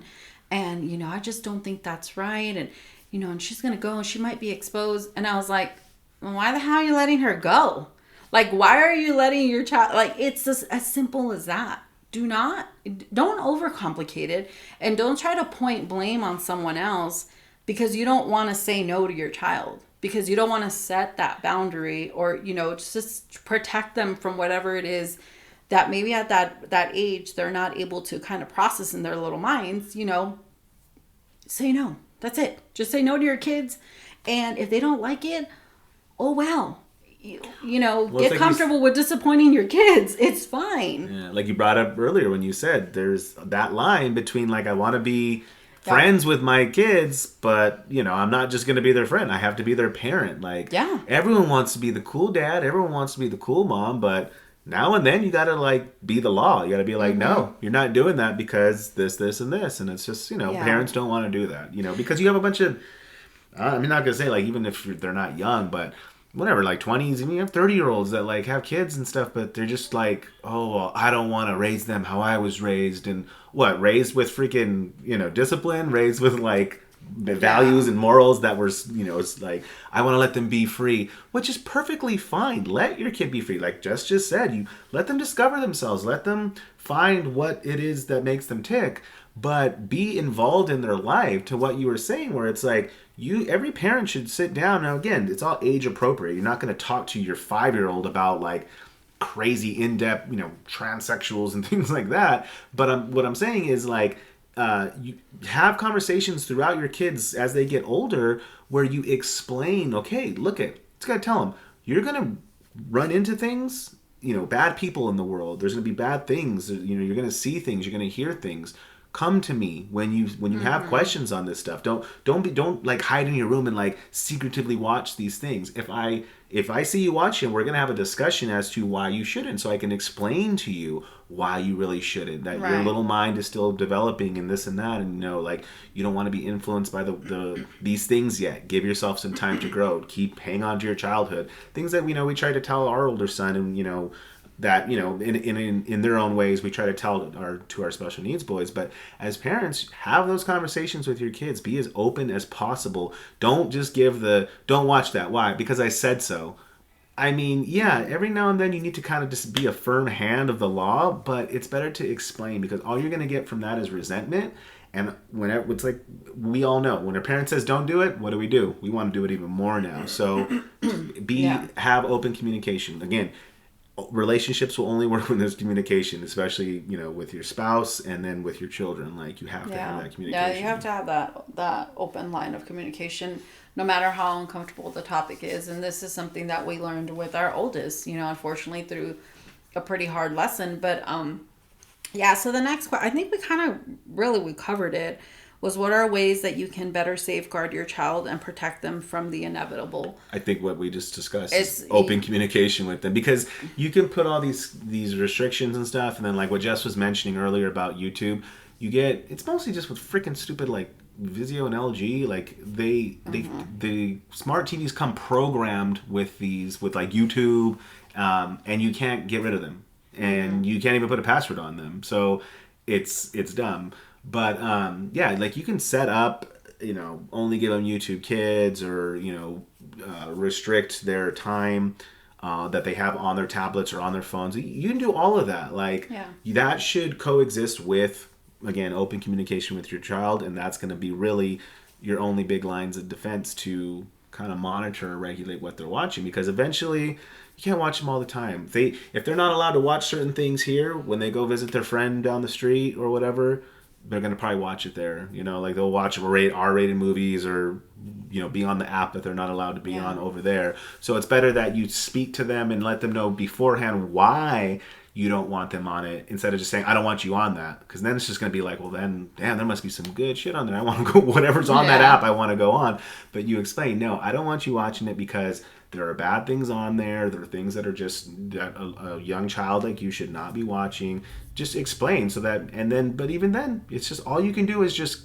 and you know, I just don't think that's right, and you know, and she's gonna go and she might be exposed, and I was like, well, why the hell are you letting her go? Like, why are you letting your child? Like, it's just as simple as that. Don't overcomplicate it, and don't try to point blame on someone else because you don't want to say no to your child, because you don't want to set that boundary or, you know, just protect them from whatever it is that maybe at that age they're not able to kind of process in their little minds, say no. That's it. Just say no to your kids. And if they don't like it, oh well. Well, it's Get like comfortable with disappointing your kids. It's fine. yeah, like you brought up earlier when you said there's that line between like I want to be Yeah. friends with my kids, but I'm not just going to be their friend. I have to be their parent. Like Yeah. everyone wants to be the cool dad, everyone wants to be the cool mom, but now and then you got to like be the law. You got to be like, no, you're not doing that because this and this, and it's just Yeah. parents don't want to do that. Because you have a bunch of I'm not gonna say like even if they're not young, but whatever, like 20s, and you have 30-year-olds that like have kids and stuff, but they're just like, oh, well, I don't want to raise them how I was raised, and what raised with freaking discipline, raised with like the values and morals that were it's like I want to let them be free, which is perfectly fine. Let your kid be free, like just said. You let them discover themselves, let them find what it is that makes them tick, but be involved in their life. To what you were saying, where it's like every parent should sit down. Now again, it's all age appropriate. You're not going to talk to your 5-year-old about like crazy in-depth transsexuals and things like that, but what I'm saying is like you have conversations throughout your kids as they get older where you explain, okay, look at, it's got to tell them, you're going to run into things, bad people in the world. There's going to be bad things. You're going to see things. You're going to hear things. Come to me when you have questions on this stuff. Don't like hide in your room and like secretively watch these things. If I see you watching, we're gonna have a discussion as to why you shouldn't, so I can explain to you why you really shouldn't. That your little mind is still developing and this and that, and like you don't want to be influenced by these things yet. Give yourself some time to grow. Hang on to your childhood. Things that we try to tell our older son, and that in their own ways we try to tell our special needs boys. But as parents, have those conversations with your kids. Be as open as possible. Don't just give don't watch that. Why? Because I said so. I mean, yeah, every now and then you need to kind of just be a firm hand of the law, but it's better to explain, because all you're going to get from that is resentment. And whenever it's like, we all know when a parent says don't do it, what do? We want to do it even more now. So have open communication. Again, relationships will only work when there's communication, especially with your spouse and then with your children. Like you have to have that communication. Yeah, you have to have that open line of communication, no matter how uncomfortable the topic is. And this is something that we learned with our oldest, unfortunately through a pretty hard lesson. But so the next question, I think we covered it, was what are ways that you can better safeguard your child and protect them from the inevitable? I think what we just discussed is open communication with them, because you can put all these restrictions and stuff, and then like what Jess was mentioning earlier about YouTube, it's mostly just with freaking stupid like Vizio and LG. Like the smart TVs come programmed with like YouTube, and you can't get rid of them, and you can't even put a password on them. So it's dumb. But like you can set up, only give them YouTube Kids, or restrict their time that they have on their tablets or on their phones. You can do all of that. Like that should coexist with, again, open communication with your child, and that's going to be really your only big lines of defense to kind of monitor and regulate what they're watching, because eventually you can't watch them all the time. If they're not allowed to watch certain things here, when they go visit their friend down the street or whatever, they're going to probably watch it there. Like they'll watch R-rated movies, or be on the app that they're not allowed to be on over there. So it's better that you speak to them and let them know beforehand why you don't want them on it, instead of just saying, I don't want you on that. Because then it's just going to be like, well then, damn, there must be some good shit on there. I want to go, whatever's on that app, I want to go on. But you explain, no, I don't want you watching it because there are bad things on there. There are things that are just that a young child like you should not be watching. Just explain, so that, and then, but even then, it's just, all you can do is just,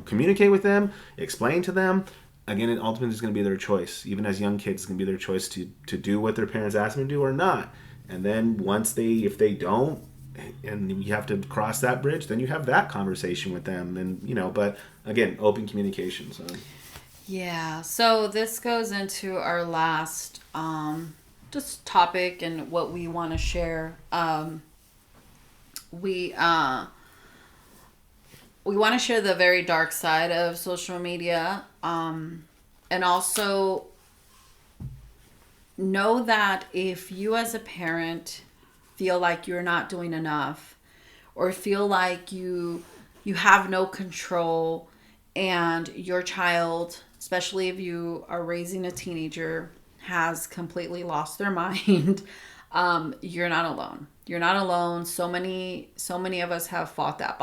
communicate with them, explain to them. Again, it ultimately is going to be their choice. Even as young kids, it's going to be their choice to do what their parents ask them to do or not. And then if they don't, and you have to cross that bridge, then you have that conversation with them. And, but again, open communication. So. Yeah. So this goes into our last just topic and what we want to share. We want to share the very dark side of social media, and also know that if you as a parent feel like you're not doing enough, or feel like you have no control, and your child, especially if you are raising a teenager, has completely lost their mind, you're not alone. You're not alone. So many of us have fought that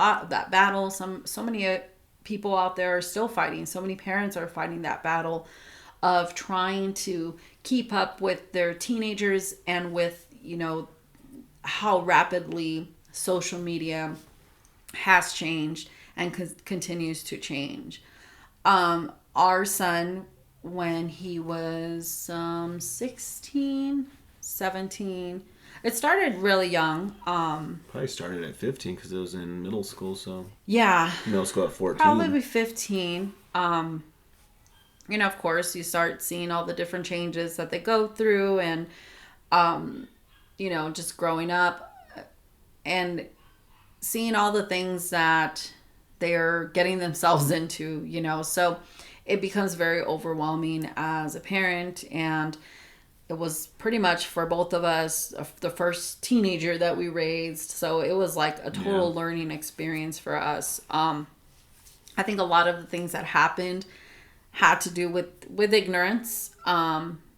battle. So many people out there are still fighting. So many parents are fighting that battle of trying to keep up with their teenagers, and with, how rapidly social media has changed and continues to change. Our son, when he was 16, 17, it started really young. Probably started at 15 because it was in middle school, so Yeah, middle school at 14. probably 15. Of course, you start seeing all the different changes that they go through, and, just growing up and seeing all the things that they're getting themselves into, so it becomes very overwhelming as a parent. And it was pretty much for both of us the first teenager that we raised, so it was like a total learning experience for us. I think a lot of the things that happened had to do with ignorance.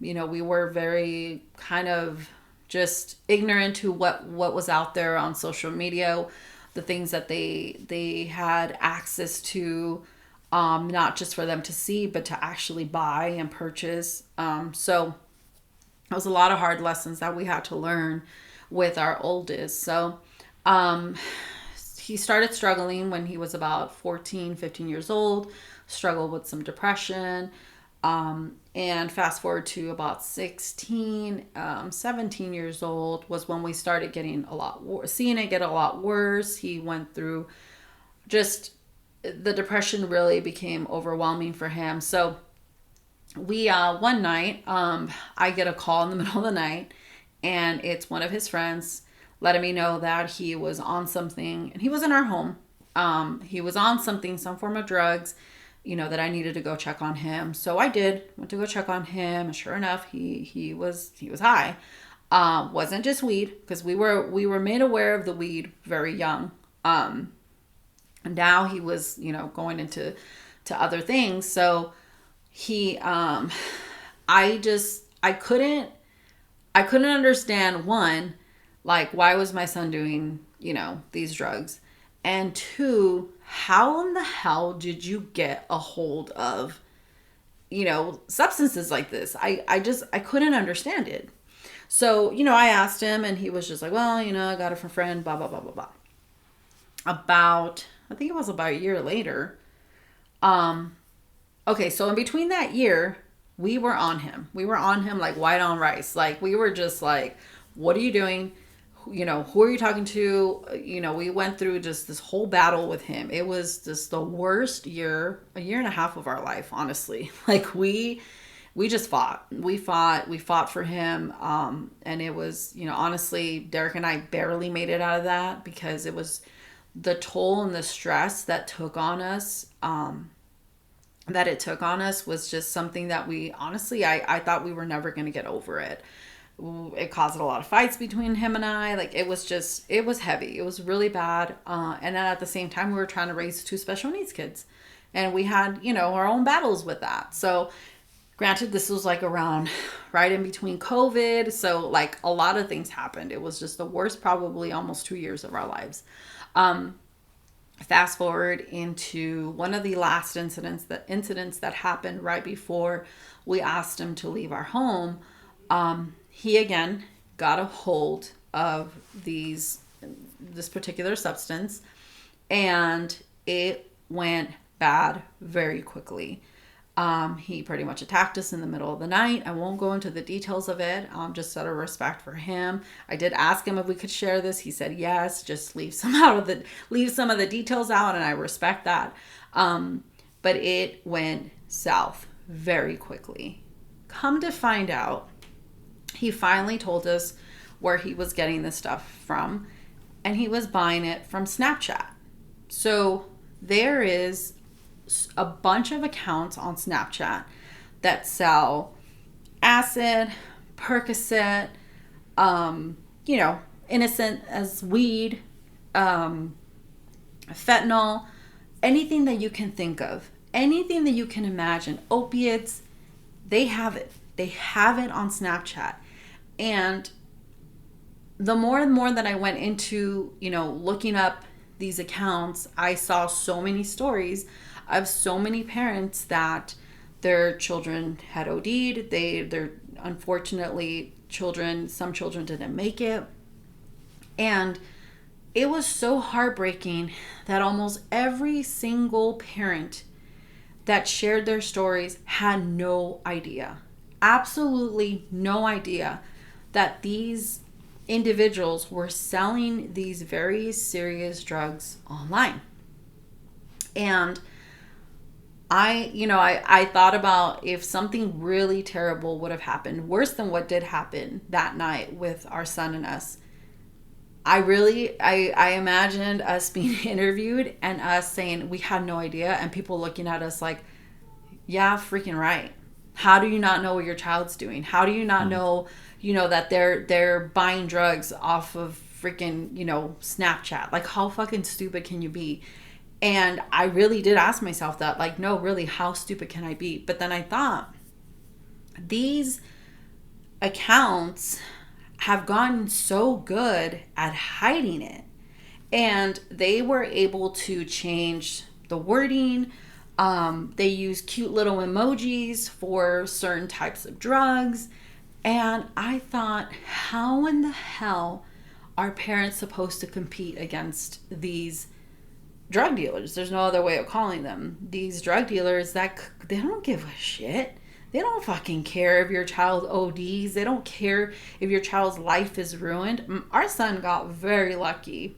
We were very kind of just ignorant to what was out there on social media, the things that they had access to, not just for them to see, but to actually buy and purchase. So it was a lot of hard lessons that we had to learn with our oldest. So he started struggling when he was about 14, 15 years old, struggled with some depression. And fast forward to about 16, 17 years old was when we started getting seeing it get a lot worse. He went through the depression really became overwhelming for him. So we, one night, I get a call in the middle of the night, and it's one of his friends letting me know that he was on something, and he was in our home. He was on something, some form of drugs, that I needed to go check on him. So I went to go check on him, and sure enough, he was high. Wasn't just weed, because we were made aware of the weed very young. And now he was, going into other things. So he, I couldn't understand, one, like, why was my son doing, these drugs? And two, how in the hell did you get a hold of, substances like this? I couldn't understand it. So, I asked him, and he was just like, well, I got it from a friend, blah, blah, blah, blah, blah. I think it was about a year later. Okay, so in between that year, we were on him. We were on him like white on rice. Like, we were just like, what are you doing? Who are you talking to? We went through just this whole battle with him. It was just the worst a year and a half of our life, honestly. Like, we just fought. We fought for him. And it was, honestly, Derek and I barely made it out of that, because it was the toll and the stress that took on us, was just something that we honestly, I thought we were never going to get over it. It caused a lot of fights between him and I. Like, it was heavy. It was really bad. And then at the same time, we were trying to raise two special needs kids, and we had, our own battles with that. So granted, this was like around right in between COVID. So like a lot of things happened. It was just the worst, probably almost 2 years of our lives. Fast forward into one of the last incidents that happened right before we asked him to leave our home. He again got a hold of this particular substance, and it went bad very quickly. He pretty much attacked us in the middle of the night. I won't go into the details of it, just out of respect for him. I did ask him if we could share this. He said yes, just leave some of the details out, and I respect that. But it went south very quickly. Come to find out, he finally told us where he was getting this stuff from, and he was buying it from Snapchat. So there is a bunch of accounts on Snapchat that sell acid, Percocet, innocent as weed, fentanyl, anything that you can think of, anything that you can imagine, opiates, they have it. They have it on Snapchat. And the more and more that I went into, looking up these accounts, I saw so many stories of so many parents that their children had OD'd. Their unfortunately some children didn't make it. And it was so heartbreaking that almost every single parent that shared their stories had no idea, absolutely no idea, that these individuals were selling these very serious drugs online. And I thought about if something really terrible would have happened, worse than what did happen that night with our son and us. I imagined us being interviewed and us saying we had no idea, and people looking at us like, yeah, freaking right. How do you not know what your child's doing? How do you not know, that they're buying drugs off of freaking, Snapchat? Like, how fucking stupid can you be? And I really did ask myself that, like, no, really, how stupid can I be? But then I thought, these accounts have gotten so good at hiding it. And they were able to change the wording. They use cute little emojis for certain types of drugs. And I thought, how in the hell are parents supposed to compete against these drug dealers? There's no other way of calling them. These drug dealers that they don't give a shit. They don't fucking care if your child ODs. They don't care if your child's life is ruined. Our son got very lucky.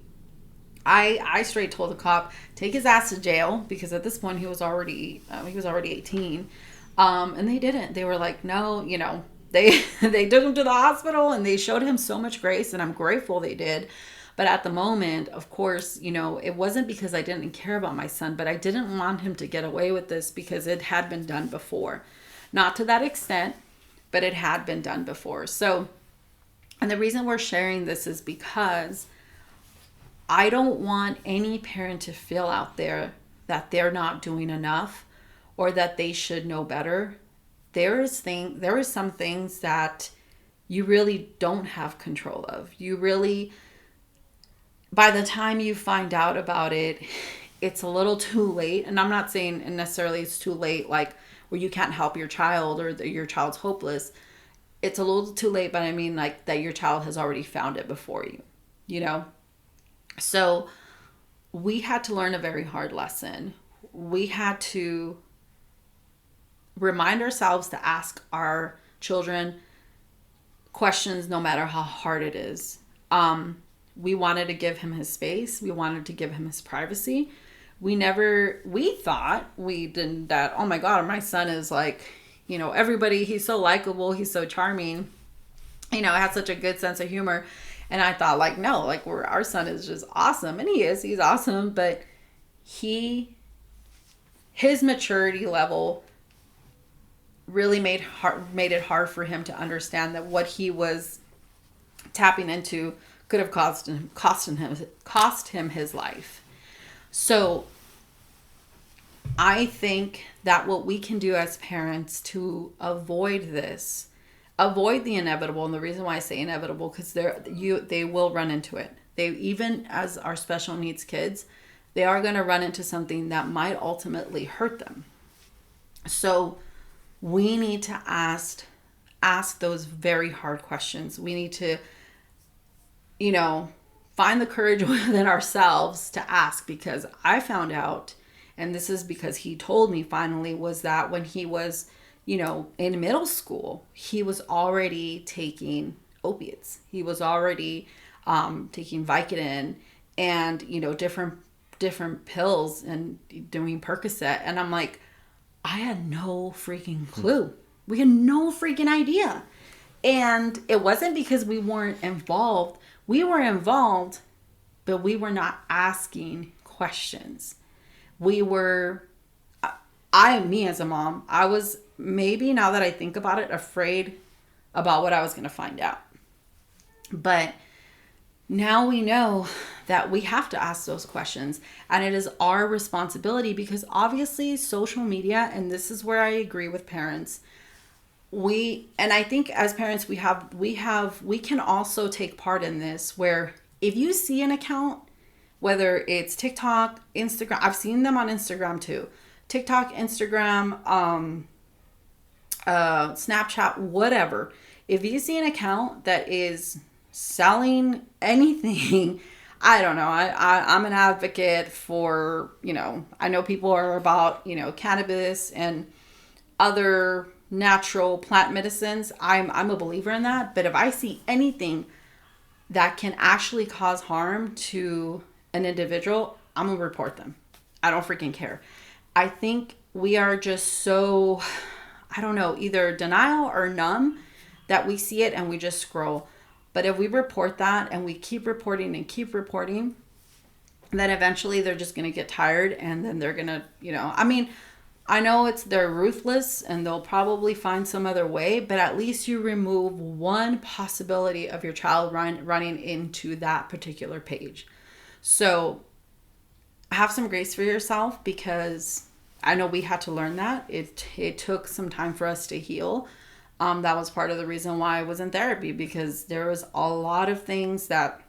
I straight told the cop, take his ass to jail, because at this point he was already 18. And they didn't. They were like, no, they they took him to the hospital and they showed him so much grace, and I'm grateful they did. But at the moment, of course, it wasn't because I didn't care about my son, but I didn't want him to get away with this because it had been done before. Not to that extent, but it had been done before. So, and the reason we're sharing this is because I don't want any parent to feel out there that they're not doing enough or that they should know better. There is some things that you really don't have control of. You really, by the time you find out about it, it's a little too late. And I'm not saying necessarily it's too late, like where you can't help your child or your child's hopeless. It's a little too late, but I mean like that your child has already found it before you, So we had to learn a very hard lesson. We had to remind ourselves to ask our children questions no matter how hard it is. We wanted to give him his space. We wanted to give him his privacy. We thought we didn't that, oh my God, my son is like, everybody, he's so likable. He's so charming, has such a good sense of humor. And I thought like, no, like our son is just awesome. And he's awesome. But his maturity level really made it hard for him to understand that what he was tapping into could have cost him his life. So I think that what we can do as parents to avoid the inevitable, and the reason why I say inevitable, because they will run into it. They, even as our special needs kids, they are going to run into something that might ultimately hurt them. So we need to ask those very hard questions. We need to, find the courage within ourselves to ask, because I found out, and this is because he told me finally, was that when he was, in middle school, he was already taking opiates. He was already taking Vicodin and, different pills and doing Percocet. And I'm like, I had no freaking clue. We had no freaking idea. And it wasn't because we weren't involved. We were involved, but we were not asking questions. Me as a mom, I was, maybe now that I think about it, afraid about what I was going to find out. But Now we know that we have to ask those questions, and it is our responsibility, because obviously social media, and this is where I agree with parents, and I think as parents we can also take part in this, where if you see an account, whether it's TikTok, Instagram, I've seen them on Instagram too, TikTok, Instagram, Snapchat, whatever. If you see an account that is selling anything, I don't know. I'm an advocate for, I know people are about, cannabis and other natural plant medicines. I'm a believer in that. But if I see anything that can actually cause harm to an individual, I'm going to report them. I don't freaking care. I think we are just so, I don't know, either denial or numb that we see it and we just scroll. But if we report that and we keep reporting and keep reporting, then eventually they're just going to get tired, and then they're going to, I mean, I know they're ruthless and they'll probably find some other way, but at least you remove one possibility of your child running into that particular page. So have some grace for yourself, because I know we had to learn that. It took some time for us to heal. That was part of the reason why I was in therapy, because there was a lot of things that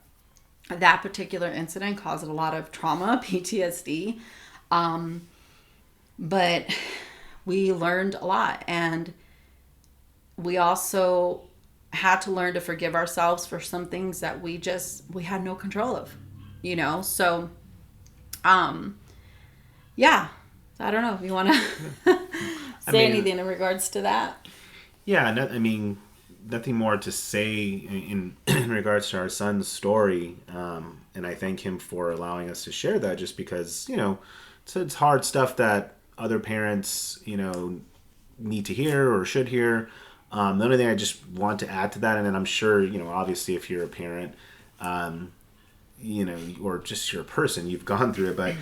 particular incident caused a lot of trauma, PTSD. But we learned a lot, and we also had to learn to forgive ourselves for some things that we had no control of. So yeah, I don't know if you want to say anything in regards to that. Yeah, I mean, nothing more to say in regards to our son's story, and I thank him for allowing us to share that. Just because it's hard stuff that other parents need to hear or should hear. The only thing I just want to add to that, and then I'm sure obviously if you're a parent, or just you're a person, you've gone through it. But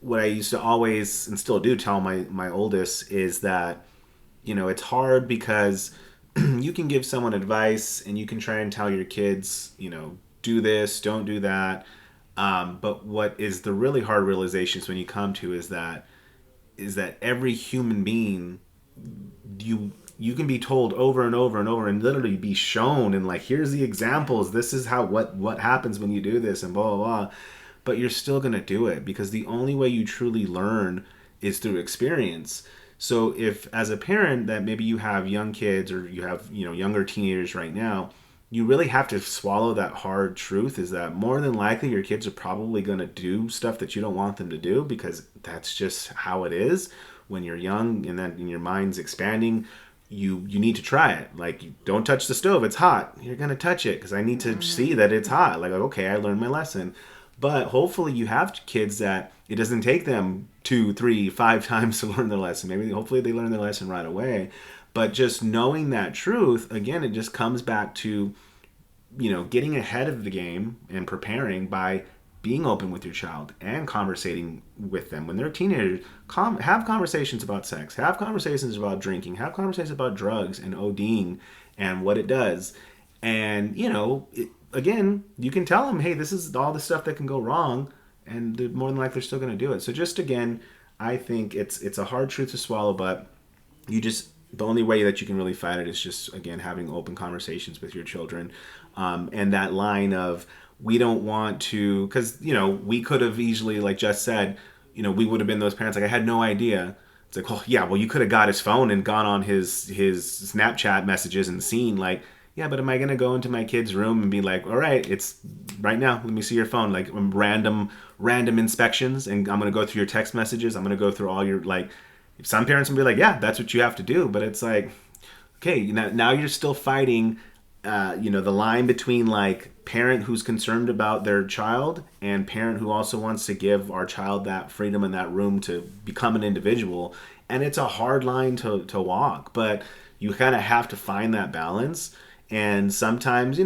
what I used to always and still do tell my oldest is that it's hard because you can give someone advice and you can try and tell your kids, do this, don't do that. But what is the really hard realizations when you come to is that every human being, you can be told over and over and over and literally be shown and like, here's the examples. This is how what happens when you do this and blah, blah, blah. But you're still going to do it, because the only way you truly learn is through experience. So if as a parent that maybe you have young kids or you have, younger teenagers right now, you really have to swallow that hard truth, is that more than likely your kids are probably going to do stuff that you don't want them to do, because that's just how it is when you're young, and then your mind's expanding. You need to try it. Like, you don't touch the stove, it's hot. You're going to touch it because I need to see that it's hot. Like, okay, I learned my lesson. But hopefully you have kids that it doesn't take them 2, 3, 5 times to learn their lesson. Hopefully they learn their lesson right away. But just knowing that truth, again, it just comes back to, getting ahead of the game and preparing by being open with your child and conversating with them when they're teenagers. Have conversations about sex, have conversations about drinking, have conversations about drugs and ODing and what it does. And, again, you can tell them, hey, this is all the stuff that can go wrong, and more than likely they're still going to do it. So just again, I think it's a hard truth to swallow, but the only way that you can really fight it is just, again, having open conversations with your children. And that line of, we don't want to, because, we could have easily, like Jess said, we would have been those parents, like, I had no idea. It's like, oh, yeah, well, you could have got his phone and gone on his Snapchat messages and seen, like, yeah, but am I going to go into my kid's room and be like, all right, it's right now, let me see your phone, like random inspections, and I'm going to go through your text messages, I'm going to go through all your, like, some parents will be like, yeah, that's what you have to do. But it's like, okay, now you're still fighting, the line between like parent who's concerned about their child and parent who also wants to give our child that freedom and that room to become an individual. And it's a hard line to walk, but you kind of have to find that balance. And sometimes,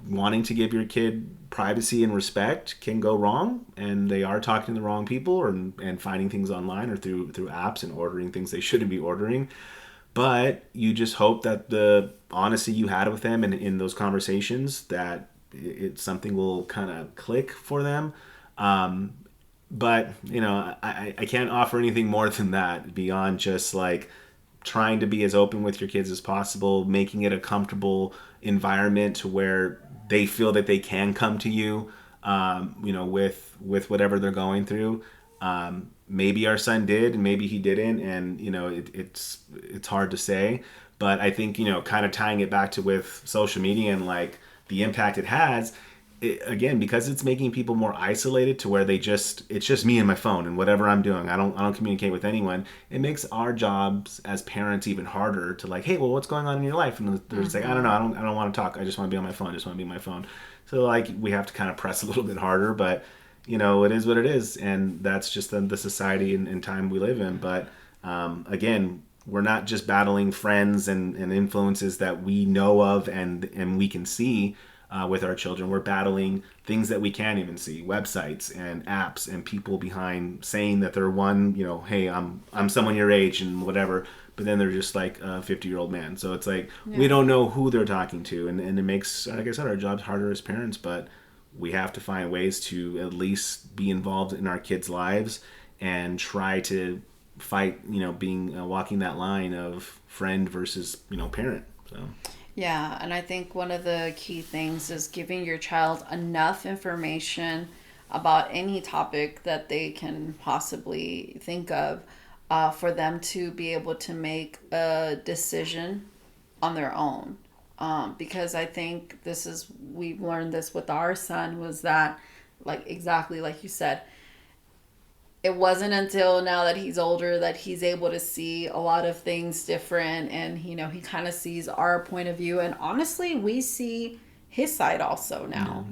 wanting to give your kid privacy and respect can go wrong, and they are talking to the wrong people and finding things online or through apps and ordering things they shouldn't be ordering. But you just hope that the honesty you had with them in those conversations, that something will kind of click for them. But I can't offer anything more than that beyond just like trying to be as open with your kids as possible, making it a comfortable environment to where they feel that they can come to you, with whatever they're going through. Maybe our son did, and maybe he didn't, and it's hard to say. But I think kind of tying it back to with social media and like the impact it has, again, because it's making people more isolated to where it's just me and my phone and whatever I'm doing. I don't communicate with anyone. It makes our jobs as parents even harder to like, hey, well, what's going on in your life? And they're just like, I don't know, I don't want to talk. I just want to be on my phone. I just want to be on my phone. So like we have to kind of press a little bit harder, but it is what it is, and that's just the society and time we live in. But again, we're not just battling friends and influences that we know of and we can see with our children. We're battling things that we can't even see, websites and apps and people behind saying that they're hey, I'm someone your age and whatever, but then they're just like a 50-year-old man. So it's like we don't know who they're talking to, and it makes, like I said, our jobs harder as parents. But we have to find ways to at least be involved in our kids' lives and try to fight, being walking that line of friend versus parent. So. Yeah, and I think one of the key things is giving your child enough information about any topic that they can possibly think of, for them to be able to make a decision on their own. Because I think we've learned this with our son, was that, like, exactly like you said, it wasn't until now that he's older that he's able to see a lot of things different, and he kind of sees our point of view, and honestly we see his side also now.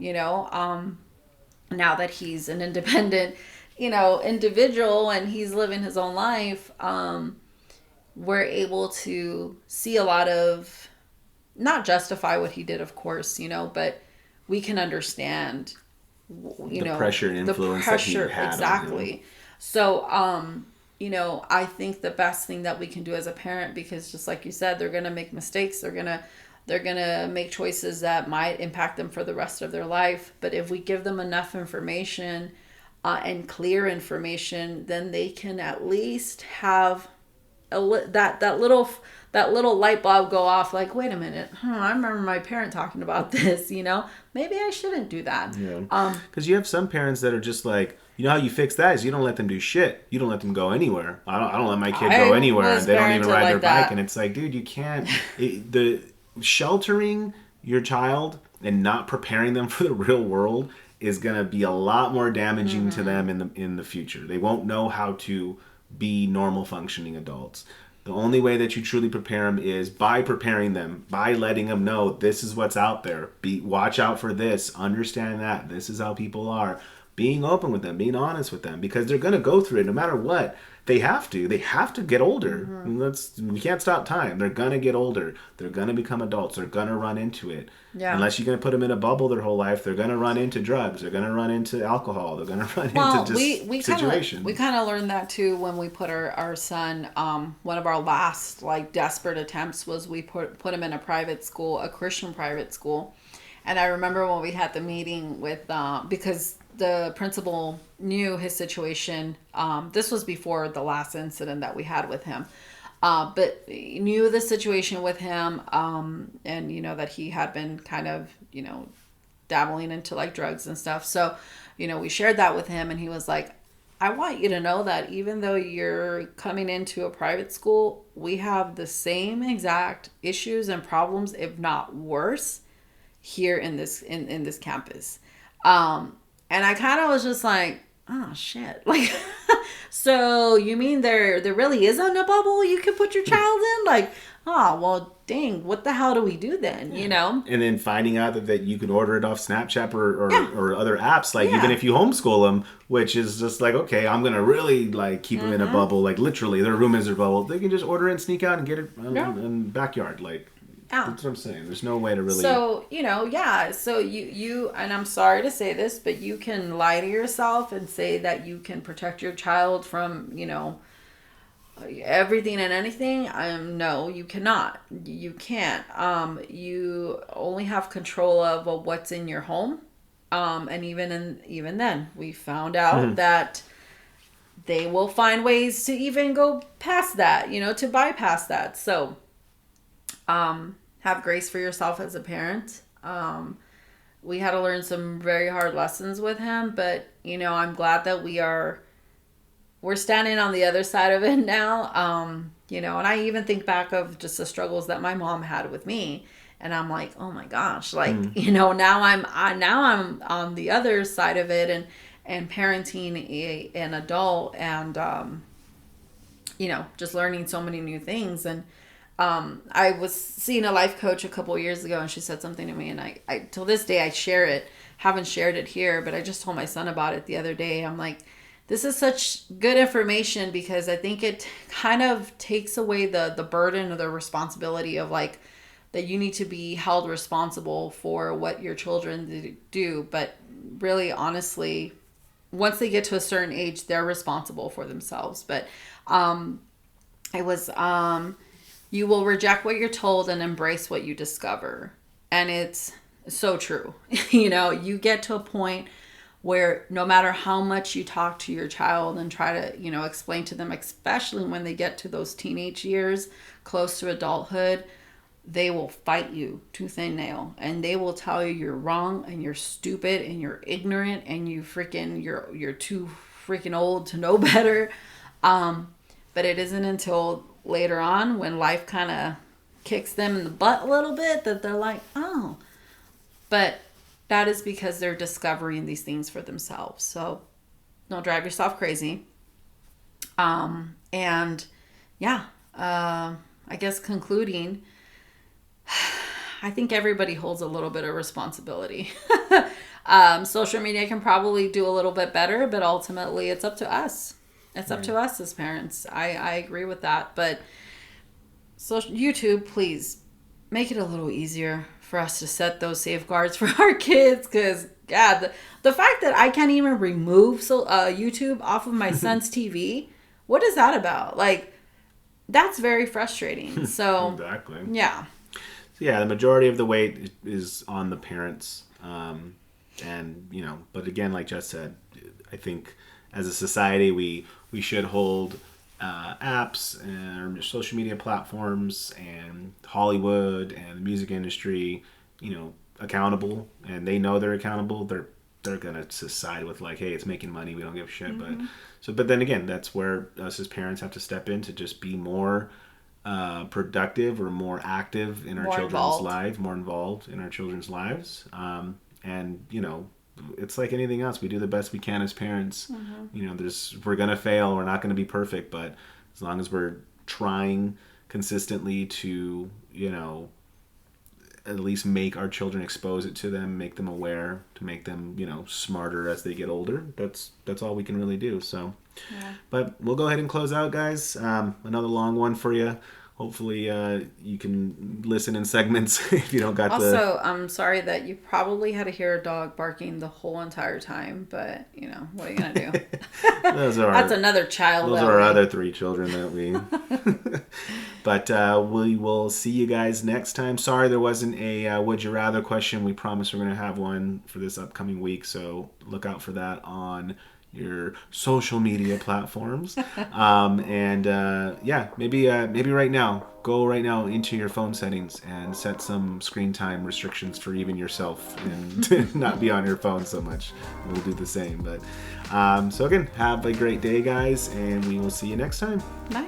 Now that he's an independent individual and he's living his own life, we're able to see a lot of, not justify what he did, of course, but we can understand the pressure and influence that he had exactly on him. So, I think the best thing that we can do as a parent, because just like you said, they're going to make mistakes. They're going to make choices that might impact them for the rest of their life. But if we give them enough information, and clear information, then they can at least have that little light bulb go off, like, wait a minute, I remember my parent talking about this, maybe I shouldn't do that. Yeah. Because you have some parents that are just like, how you fix that is you don't let them do shit. You don't let them go anywhere. I don't let my kid go anywhere, and they don't even ride their bike. And it's like, dude, you can't. The sheltering your child and not preparing them for the real world is gonna be a lot more damaging to them in the future. They won't know how to be normal functioning adults. The only way that you truly prepare them is by preparing them, by letting them know this is what's out there. Watch out for this. Understand that. This is how people are. Being open with them, being honest with them, because they're going to go through it no matter what. They have to. They have to get older. We can't stop time. They're going to get older. They're going to become adults. They're going to run into it. Yeah. Unless you're going to put them in a bubble their whole life, they're going to run into drugs. They're going to run into alcohol. They're going to run into situations. We kind of learned that too when we put our son, one of our last desperate attempts was we put him in a private school, a Christian private school. And I remember when we had the meeting with, because the principal knew his situation. This was before the last incident that we had with him. But knew the situation with him, and that he had been kind of dabbling into drugs and stuff. So we shared that with him, and he was like, I want you to know that even though you're coming into a private school, we have the same exact issues and problems, if not worse, here in this campus. And I kind of was just like, oh shit, so you mean there really isn't a bubble you can put your child in? Oh, well, dang, what the hell do we do then? And then finding out that you can order it off Snapchat or other apps, even if you homeschool them, which is just like, okay, I'm gonna really keep them in a bubble, literally their room is their bubble. They can just order it and sneak out and get it in the backyard, That's what I'm saying. There's no way to really. So, so you, and I'm sorry to say this, but you can lie to yourself and say that you can protect your child from, everything and anything. No, you cannot. You can't. You only have control of what's in your home. And even then, we found out that they will find ways to even go past that, to bypass that. So, have grace for yourself as a parent. We had to learn some very hard lessons with him, but I'm glad that we're standing on the other side of it now. And I even think back of just the struggles that my mom had with me, and I'm like, oh my gosh, like now I'm on the other side of it, and parenting an adult, and just learning so many new things. And I was seeing a life coach a couple years ago, and she said something to me, and I till this day I share it. Haven't shared it here, but I just told my son about it the other day. I'm like, this is such good information, because I think it kind of takes away the burden or the responsibility of like that you need to be held responsible for what your children do. But really, honestly, once they get to a certain age, they're responsible for themselves. But it was you will reject what you're told and embrace what you discover. And it's so true. You get to a point where no matter how much you talk to your child and try to, explain to them, especially when they get to those teenage years, close to adulthood, they will fight you tooth and nail, and they will tell you you're wrong and you're stupid and you're ignorant and you're too freaking old to know better. But it isn't until later on, when life kind of kicks them in the butt a little bit, that they're like, oh. But that is because they're discovering these things for themselves. So don't drive yourself crazy. And yeah, I guess concluding, I think everybody holds a little bit of responsibility. Social media can probably do a little bit better, but ultimately it's up to us. It's up to us as parents. I agree with that. But YouTube, please make it a little easier for us to set those safeguards for our kids. Because, yeah, the fact that I can't even remove YouTube off of my son's TV, what is that about? Like, that's very frustrating. So, exactly. Yeah. So, yeah, the majority of the weight is on the parents. But again, like Jess said, I think as a society, we should hold apps and social media platforms and Hollywood and the music industry, accountable, and they know they're accountable. They're gonna side with like, hey, it's making money, we don't give a shit. Mm-hmm. But then again, that's where us as parents have to step in to just be more productive or more active in our children's lives, more involved in our children's lives. And it's like anything else. We do the best we can as parents. Mm-hmm. We're gonna fail. We're not gonna be perfect, but as long as we're trying consistently to, at least make our children, expose it to them, make them aware, to make them, smarter as they get older. That's all we can really do. So, yeah. But we'll go ahead and close out, guys. Another long one for you. Hopefully you can listen in segments if you don't got Also, I'm sorry that you probably had to hear a dog barking the whole entire time, but, what are you going to do? That's another child. Those are our other 3 children that we... But we will see you guys next time. Sorry there wasn't a Would You Rather question. We promise we're going to have one for this upcoming week, so look out for that on your social media platforms. Maybe right now, go right now into your phone settings and set some screen time restrictions for even yourself, and to not be on your phone so much. We'll do the same. But so again, have a great day, guys, and we will see you next time. Bye.